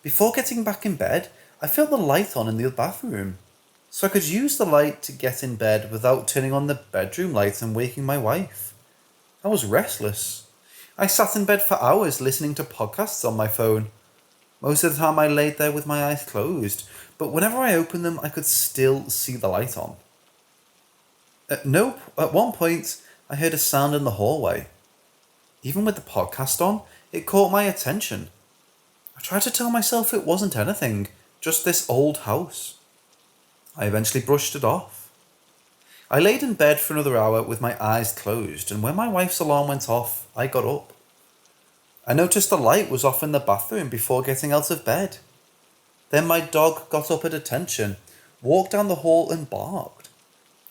Before getting back in bed, I felt the light on in the bathroom, so I could use the light to get in bed without turning on the bedroom light and waking my wife. I was restless. I sat in bed for hours listening to podcasts on my phone. Most of the time I laid there with my eyes closed, but whenever I opened them I could still see the light on. At one point, I heard a sound in the hallway. Even with the podcast on, it caught my attention. I tried to tell myself it wasn't anything, just this old house. I eventually brushed it off. I laid in bed for another hour with my eyes closed, and when my wife's alarm went off, I got up. I noticed the light was off in the bathroom before getting out of bed. Then my dog got up at attention, walked down the hall and barked.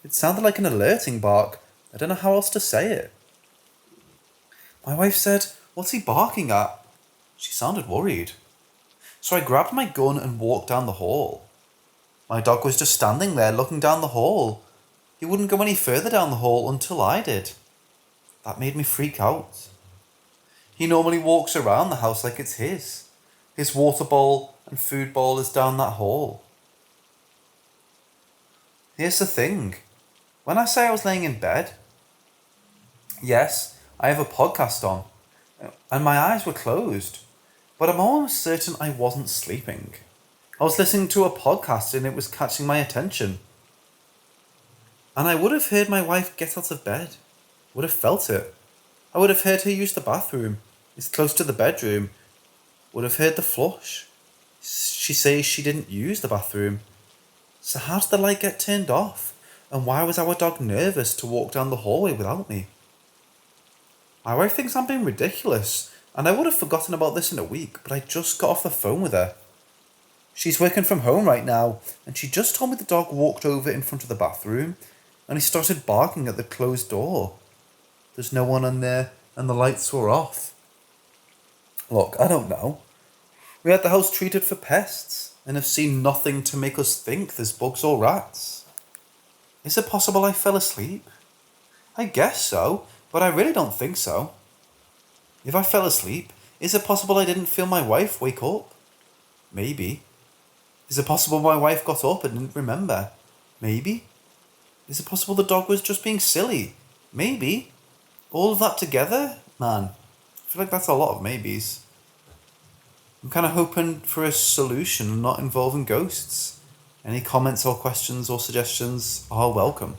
It sounded like an alerting bark. I don't know how else to say it. My wife said, "What's he barking at?" She sounded worried. So I grabbed my gun and walked down the hall. My dog was just standing there looking down the hall. He wouldn't go any further down the hall until I did. That made me freak out. He normally walks around the house like it's his. His water bowl and food bowl is down that hall. Here's the thing. When I say I was laying in bed, yes, I have a podcast on, and my eyes were closed, but I'm almost certain I wasn't sleeping. I was listening to a podcast and it was catching my attention. And I would have heard my wife get out of bed, would have felt it. I would have heard her use the bathroom. It's close to the bedroom. Would have heard the flush. She says she didn't use the bathroom. So how did the light get turned off? And why was our dog nervous to walk down the hallway without me? My wife thinks I'm being ridiculous, and I would have forgotten about this in a week, but I just got off the phone with her. She's working from home right now, and she just told me the dog walked over in front of the bathroom, and he started barking at the closed door. There's no one in there, and the lights were off. Look, I don't know. We had the house treated for pests, and have seen nothing to make us think there's bugs or rats. Is it possible I fell asleep? I guess so, but I really don't think so. If I fell asleep, is it possible I didn't feel my wife wake up? Maybe. Is it possible my wife got up and didn't remember? Maybe. Is it possible the dog was just being silly? Maybe. All of that together? Man, I feel like that's a lot of maybes. I'm kind of hoping for a solution not involving ghosts. Any comments or questions or suggestions are welcome.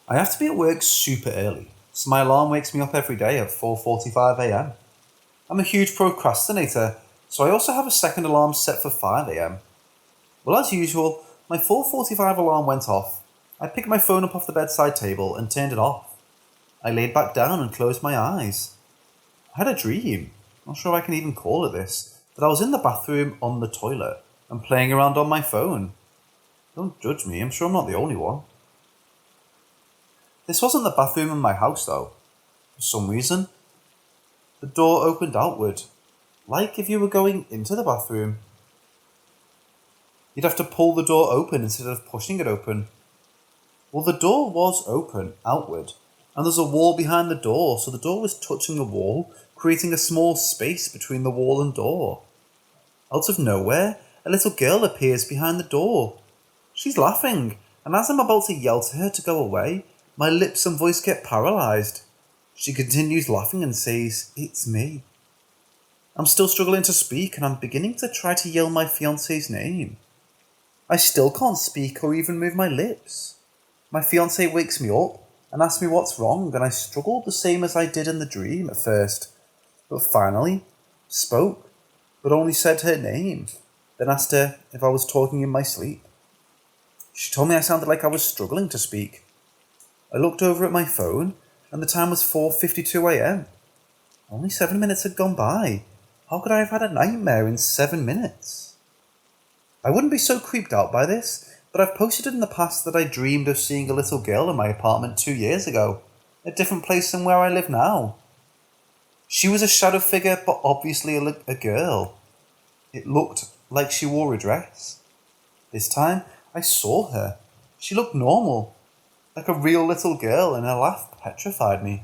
I have to be at work super early, so my alarm wakes me up every day at 4:45 a.m. I'm a huge procrastinator, so I also have a second alarm set for 5 a.m. Well, as usual, my 4:45 alarm went off. I picked my phone up off the bedside table and turned it off. I laid back down and closed my eyes. I had a dream, not sure I can even call it this, that I was in the bathroom on the toilet and playing around on my phone. Don't judge me, I'm sure I'm not the only one. This wasn't the bathroom in my house though. For some reason, the door opened outward, like if you were going into the bathroom. You'd have to pull the door open instead of pushing it open. Well, the door was open, outward, and there's a wall behind the door, so the door was touching the wall, creating a small space between the wall and door. Out of nowhere, a little girl appears behind the door. She's laughing, and as I'm about to yell to her to go away, my lips and voice get paralysed. She continues laughing and says, "It's me." I'm still struggling to speak, and I'm beginning to try to yell my fiancé's name. I still can't speak or even move my lips. My fiancé wakes me up and asks me what's wrong, and I struggled the same as I did in the dream at first, but finally spoke, but only said her name, then asked her if I was talking in my sleep. She told me I sounded like I was struggling to speak. I looked over at my phone, and the time was 4:52 a.m. Only 7 minutes had gone by. How could I have had a nightmare in 7 minutes? I wouldn't be so creeped out by this, but I've posted in the past that I dreamed of seeing a little girl in my apartment 2 years ago, a different place than where I live now. She was a shadow figure, but obviously a girl. It looked like she wore a dress. This time, I saw her. She looked normal, like a real little girl, and her laugh petrified me.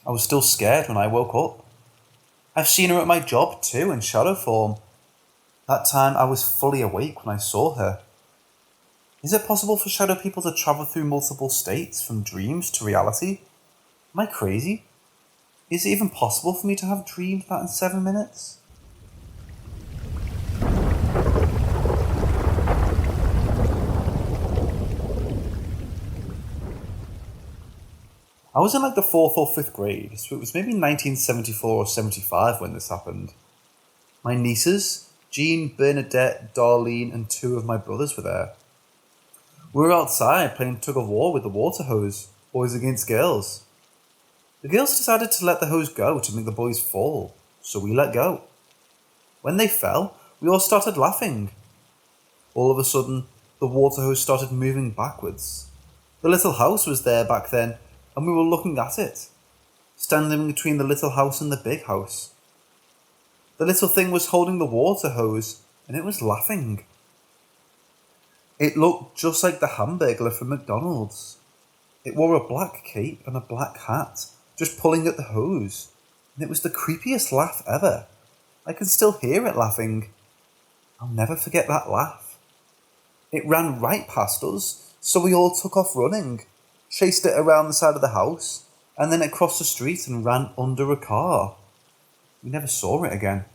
I was still scared when I woke up. I've seen her at my job too, in shadow form. That time I was fully awake when I saw her. Is it possible for shadow people to travel through multiple states, from dreams to reality? Am I crazy? Is it even possible for me to have dreamed that in 7 minutes? I was in like the 4th or 5th grade, so it was maybe 1974 or 75 when this happened. My nieces, Jean, Bernadette, Darlene, and 2 of my brothers were there. We were outside playing tug of war with the water hose, boys against girls. The girls decided to let the hose go to make the boys fall, so we let go. When they fell, we all started laughing. All of a sudden, the water hose started moving backwards. The little house was there back then, and we were looking at it, standing between the little house and the big house. The little thing was holding the water hose, and it was laughing. It looked just like the Hamburglar from McDonald's. It wore a black cape and a black hat, just pulling at the hose, and it was the creepiest laugh ever. I can still hear it laughing. I'll never forget that laugh. It ran right past us, so we all took off running, chased it around the side of the house, and then it crossed the street and ran under a car. We never saw it again.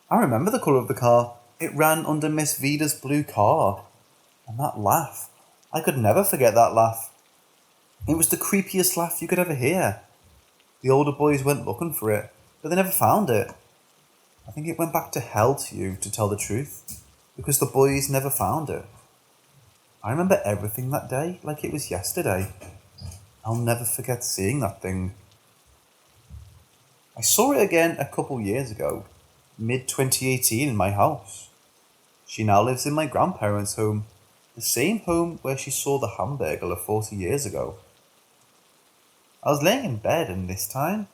I remember the colour of the car. It ran under Miss Vida's blue car. And that laugh, I could never forget that laugh. It was the creepiest laugh you could ever hear. The older boys went looking for it, but they never found it. I think it went back to hell to you, to tell the truth, because the boys never found it. I remember everything that day like it was yesterday. I'll never forget seeing that thing. I saw it again a couple years ago, mid-2018 in my house. She now lives in my grandparents' home, the same home where she saw the Hamburglar 40 years ago. I was laying in bed, and this time,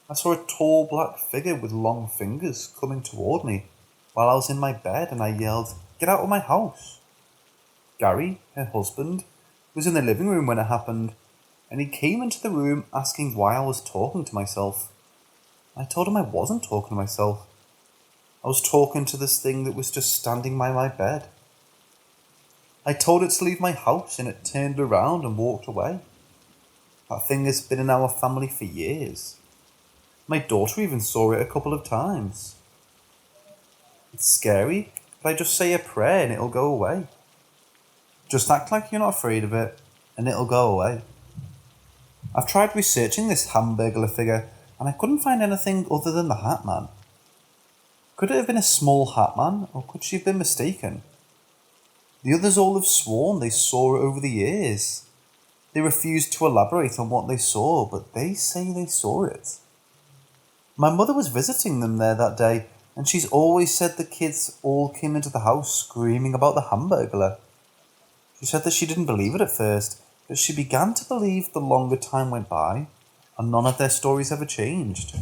I saw a tall black figure with long fingers coming toward me while I was in my bed, and I yelled, "Get out of my house!" Gary, her husband, was in the living room when it happened, and he came into the room asking why I was talking to myself. I told him I wasn't talking to myself. I was talking to this thing that was just standing by my bed. I told it to leave my house, and it turned around and walked away. That thing has been in our family for years. My daughter even saw it a couple of times. It's scary, but I just say a prayer and it'll go away. Just act like you're not afraid of it, and it'll go away. I've tried researching this Hamburglar figure, and I couldn't find anything other than the Hat Man. Could it have been a small Hat Man, or could she have been mistaken? The others all have sworn they saw it over the years. They refused to elaborate on what they saw, but they say they saw it. My mother was visiting them there that day, and she's always said the kids all came into the house screaming about the Hamburglar. She said that she didn't believe it at first, but she began to believe the longer time went by, and none of their stories ever changed.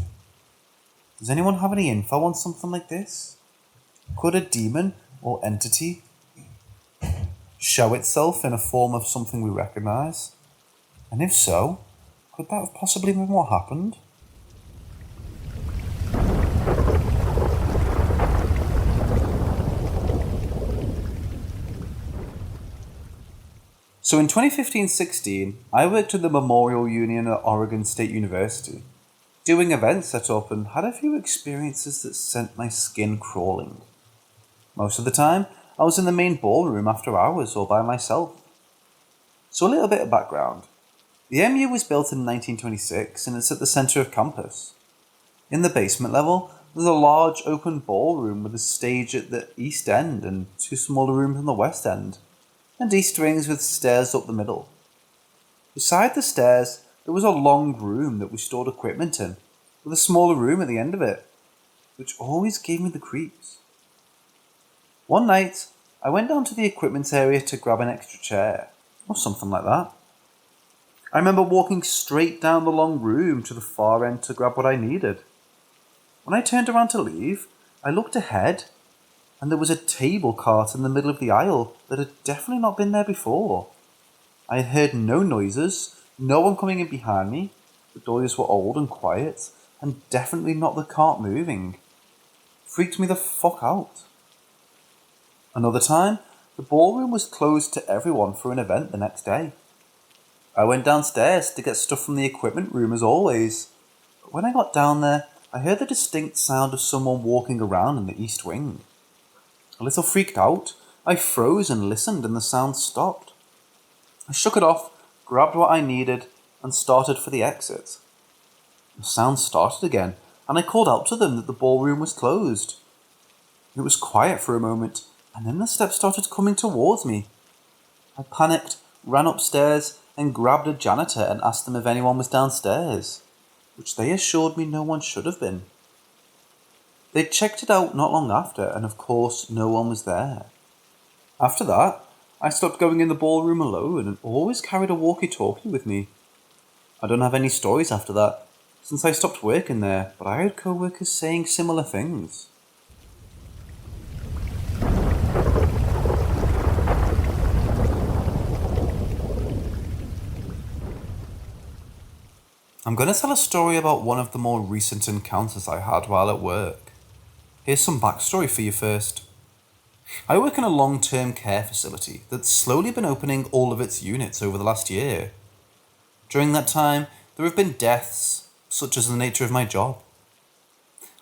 Does anyone have any info on something like this? Could a demon or entity show itself in a form of something we recognise? And if so, could that have possibly been what happened? So in 2015-16, I worked at the Memorial Union at Oregon State University, doing event setup, and had a few experiences that sent my skin crawling. Most of the time, I was in the main ballroom after hours or by myself. So a little bit of background. The MU was built in 1926 and it's at the centre of campus. In the basement level, there's a large open ballroom with a stage at the east end and two smaller rooms on the west end, and east wings with stairs up the middle. Beside the stairs, there was a long room that we stored equipment in, with a smaller room at the end of it, which always gave me the creeps. One night, I went down to the equipment area to grab an extra chair, or something like that. I remember walking straight down the long room to the far end to grab what I needed. When I turned around to leave, I looked ahead, and there was a table cart in the middle of the aisle that had definitely not been there before. I had heard no noises, no one coming in behind me, the doors were old and quiet, and definitely not the cart moving. Freaked me the fuck out. Another time, the ballroom was closed to everyone for an event the next day. I went downstairs to get stuff from the equipment room as always, but when I got down there, I heard the distinct sound of someone walking around in the east wing. A little freaked out, I froze and listened and the sound stopped. I shook it off, grabbed what I needed, and started for the exit. The sound started again, and I called out to them that the ballroom was closed. It was quiet for a moment, and then the steps started coming towards me. I panicked, ran upstairs, and grabbed a janitor and asked them if anyone was downstairs, which they assured me no one should have been. They checked it out not long after, and of course no one was there. After that, I stopped going in the ballroom alone and always carried a walkie-talkie with me. I don't have any stories after that, since I stopped working there, but I heard co-workers saying similar things. I'm going to tell a story about one of the more recent encounters I had while at work. Here's some backstory for you first. I work in a long-term care facility that's slowly been opening all of its units over the last year. During that time, there have been deaths, such as the nature of my job.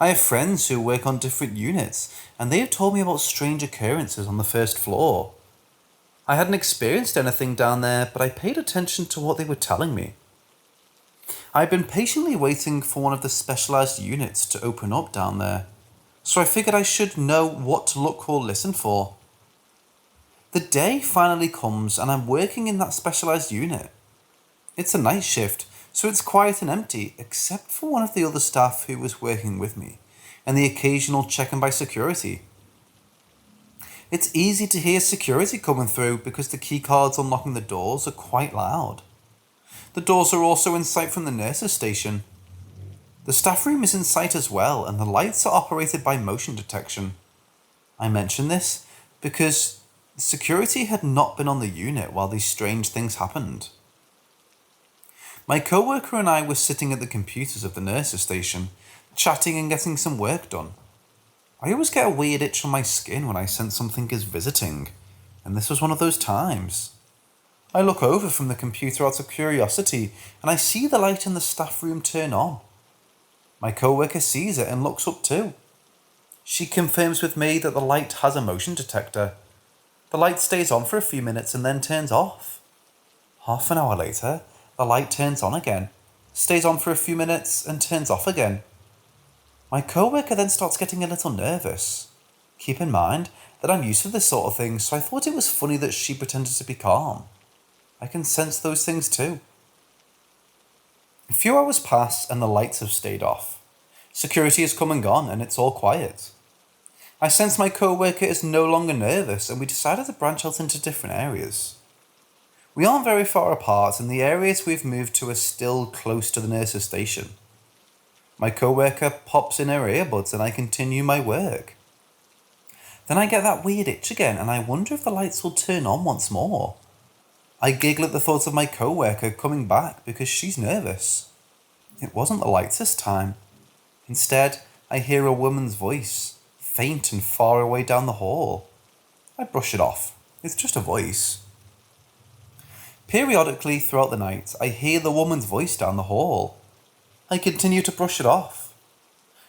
I have friends who work on different units, and they have told me about strange occurrences on the first floor. I hadn't experienced anything down there, but I paid attention to what they were telling me. I had been patiently waiting for one of the specialised units to open up down there, so I figured I should know what to look or listen for. The day finally comes and I'm working in that specialised unit. It's a night shift, so it's quiet and empty, except for one of the other staff who was working with me, and the occasional check-in by security. It's easy to hear security coming through because the keycards unlocking the doors are quite loud. The doors are also in sight from the nurses' station. The staff room is in sight as well, and the lights are operated by motion detection. I mention this because security had not been on the unit while these strange things happened. My co-worker and I were sitting at the computers of the nurses' station, chatting and getting some work done. I always get a weird itch on my skin when I sense something is visiting, and this was one of those times. I look over from the computer out of curiosity, and I see the light in the staff room turn on. My co-worker sees it and looks up too. She confirms with me that the light has a motion detector. The light stays on for a few minutes and then turns off. Half an hour later, the light turns on again, stays on for a few minutes and turns off again. My co-worker then starts getting a little nervous. Keep in mind that I'm used to this sort of thing, so I thought it was funny that she pretended to be calm. I can sense those things too. A few hours pass and the lights have stayed off. Security has come and gone and it's all quiet. I sense my co-worker is no longer nervous and we decided to branch out into different areas. We aren't very far apart and the areas we've moved to are still close to the nurse's station. My co-worker pops in her earbuds and I continue my work. Then I get that weird itch again and I wonder if the lights will turn on once more. I giggle at the thought of my co-worker coming back because she's nervous. It wasn't the lights this time. Instead, I hear a woman's voice, faint and far away down the hall. I brush it off. It's just a voice. Periodically throughout the night, I hear the woman's voice down the hall. I continue to brush it off.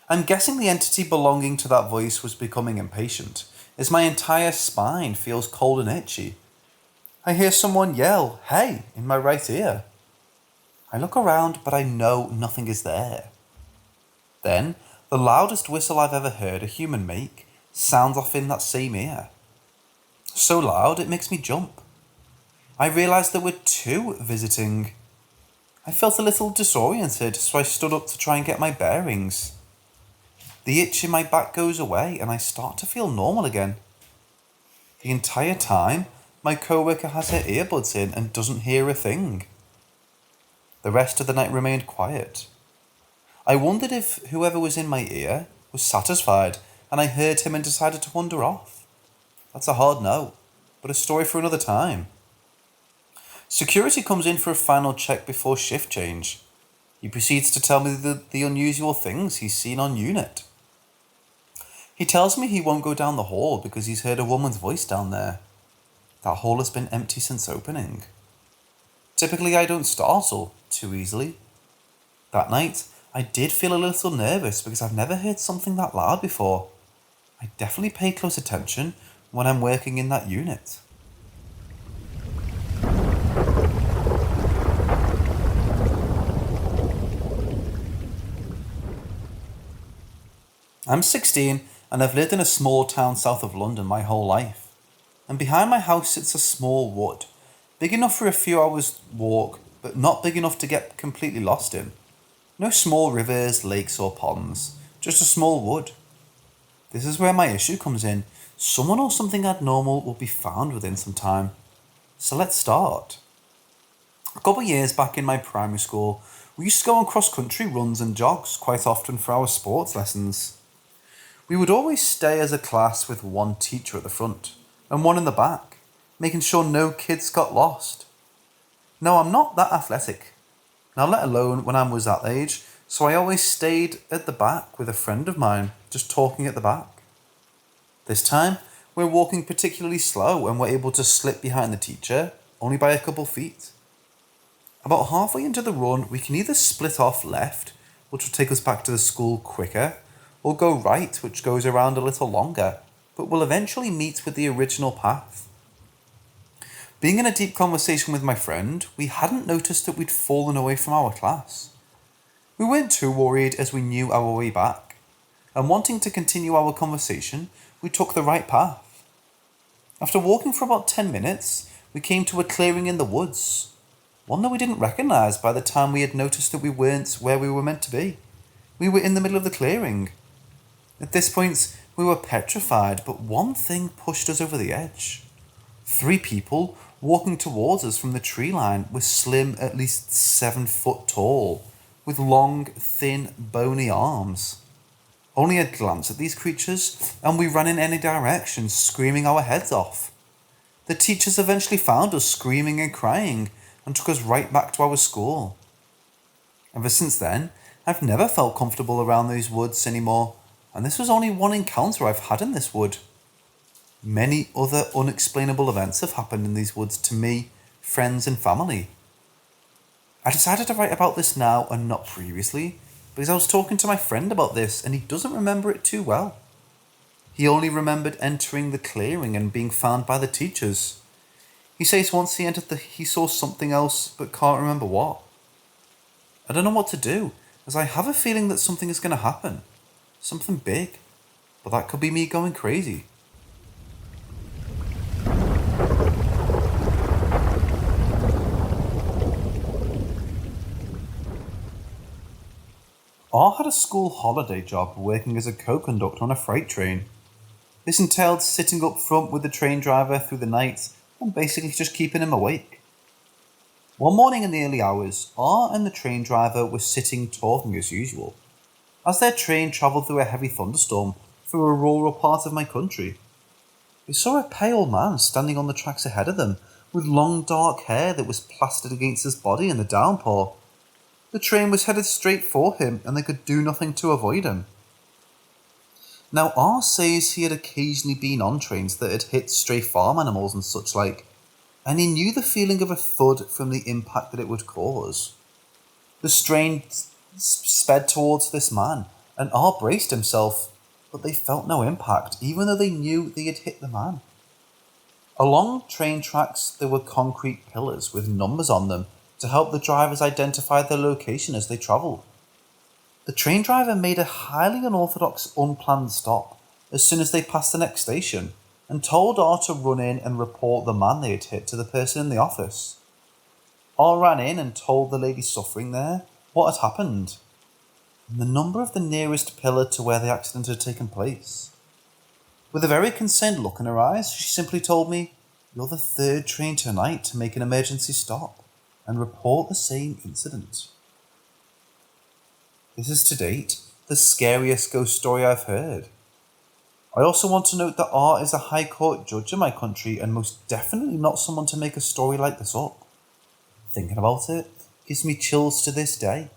I'm guessing the entity belonging to that voice was becoming impatient, as my entire spine feels cold and itchy. I hear someone yell, "Hey," in my right ear. I look around, but I know nothing is there. Then, the loudest whistle I've ever heard a human make sounds off in that same ear. So loud it makes me jump. I realised there were two visiting. I felt a little disoriented, so I stood up to try and get my bearings. The itch in my back goes away and I start to feel normal again. The entire time, my co-worker has her earbuds in and doesn't hear a thing. The rest of the night remained quiet. I wondered if whoever was in my ear was satisfied and I heard him and decided to wander off. That's a hard no, but a story for another time. Security comes in for a final check before shift change. He proceeds to tell me the unusual things he's seen on unit. He tells me he won't go down the hall because he's heard a woman's voice down there. That hall has been empty since opening. Typically I don't startle too easily. That night, I did feel a little nervous because I've never heard something that loud before. I definitely pay close attention when I'm working in that unit. I'm 16 and I've lived in a small town south of London my whole life. And behind my house sits a small wood, big enough for a few hours' walk, but not big enough to get completely lost in. No small rivers, lakes or ponds, just a small wood. This is where my issue comes in. Someone or something abnormal will be found within some time. So let's start. A couple of years back in my primary school, we used to go on cross-country runs and jogs quite often for our sports lessons. We would always stay as a class with one teacher at the front and one in the back, making sure no kids got lost. Now, I'm not that athletic, now let alone when I was that age, so I always stayed at the back with a friend of mine, just talking at the back. This time, we're walking particularly slow and we're able to slip behind the teacher, only by a couple feet. About halfway into the run, we can either split off left, which will take us back to the school quicker, or go right, which goes around a little longer, but will eventually meet with the original path. Being in a deep conversation with my friend, we hadn't noticed that we'd fallen away from our class. We weren't too worried as we knew our way back, and wanting to continue our conversation, we took the right path. After walking for about 10 minutes, we came to a clearing in the woods, one that we didn't recognise by the time we had noticed that we weren't where we were meant to be. We were in the middle of the clearing. At this point, we were petrified, but one thing pushed us over the edge. 3 people walking towards us from the tree line were slim, at least 7 foot tall, with long, thin, bony arms. Only a glance at these creatures, and we ran in any direction, screaming our heads off. The teachers eventually found us screaming and crying, and took us right back to our school. Ever since then, I've never felt comfortable around these woods anymore, and this was only one encounter I've had in this wood. Many other unexplainable events have happened in these woods to me, friends and family. I decided to write about this now and not previously, because I was talking to my friend about this and he doesn't remember it too well. He only remembered entering the clearing and being found by the teachers. He says once he entered he saw something else but can't remember what. I don't know what to do, as I have a feeling that something is going to happen. Something big, but that could be me going crazy. R had a school holiday job working as a co-conductor on a freight train. This entailed sitting up front with the train driver through the night and basically just keeping him awake. One morning in the early hours, R and the train driver were sitting talking as usual, as their train travelled through a heavy thunderstorm through a rural part of my country. They saw a pale man standing on the tracks ahead of them, with long dark hair that was plastered against his body in the downpour. The train was headed straight for him, and they could do nothing to avoid him. Now, R says he had occasionally been on trains that had hit stray farm animals and such like, and he knew the feeling of a thud from the impact that it would cause. The train sped towards this man, and R braced himself, but they felt no impact, even though they knew they had hit the man. Along train tracks there were concrete pillars with numbers on them to help the drivers identify their location as they travelled. The train driver made a highly unorthodox, unplanned stop as soon as they passed the next station, and told R to run in and report the man they had hit to the person in the office. R ran in and told the lady suffering there what had happened, and the number of the nearest pillar to where the accident had taken place. With a very concerned look in her eyes, she simply told me, "You're the third train tonight to make an emergency stop and report the same incident." This is to date the scariest ghost story I've heard. I also want to note that R is a High Court judge in my country and most definitely not someone to make a story like this up. Thinking about it gives me chills to this day.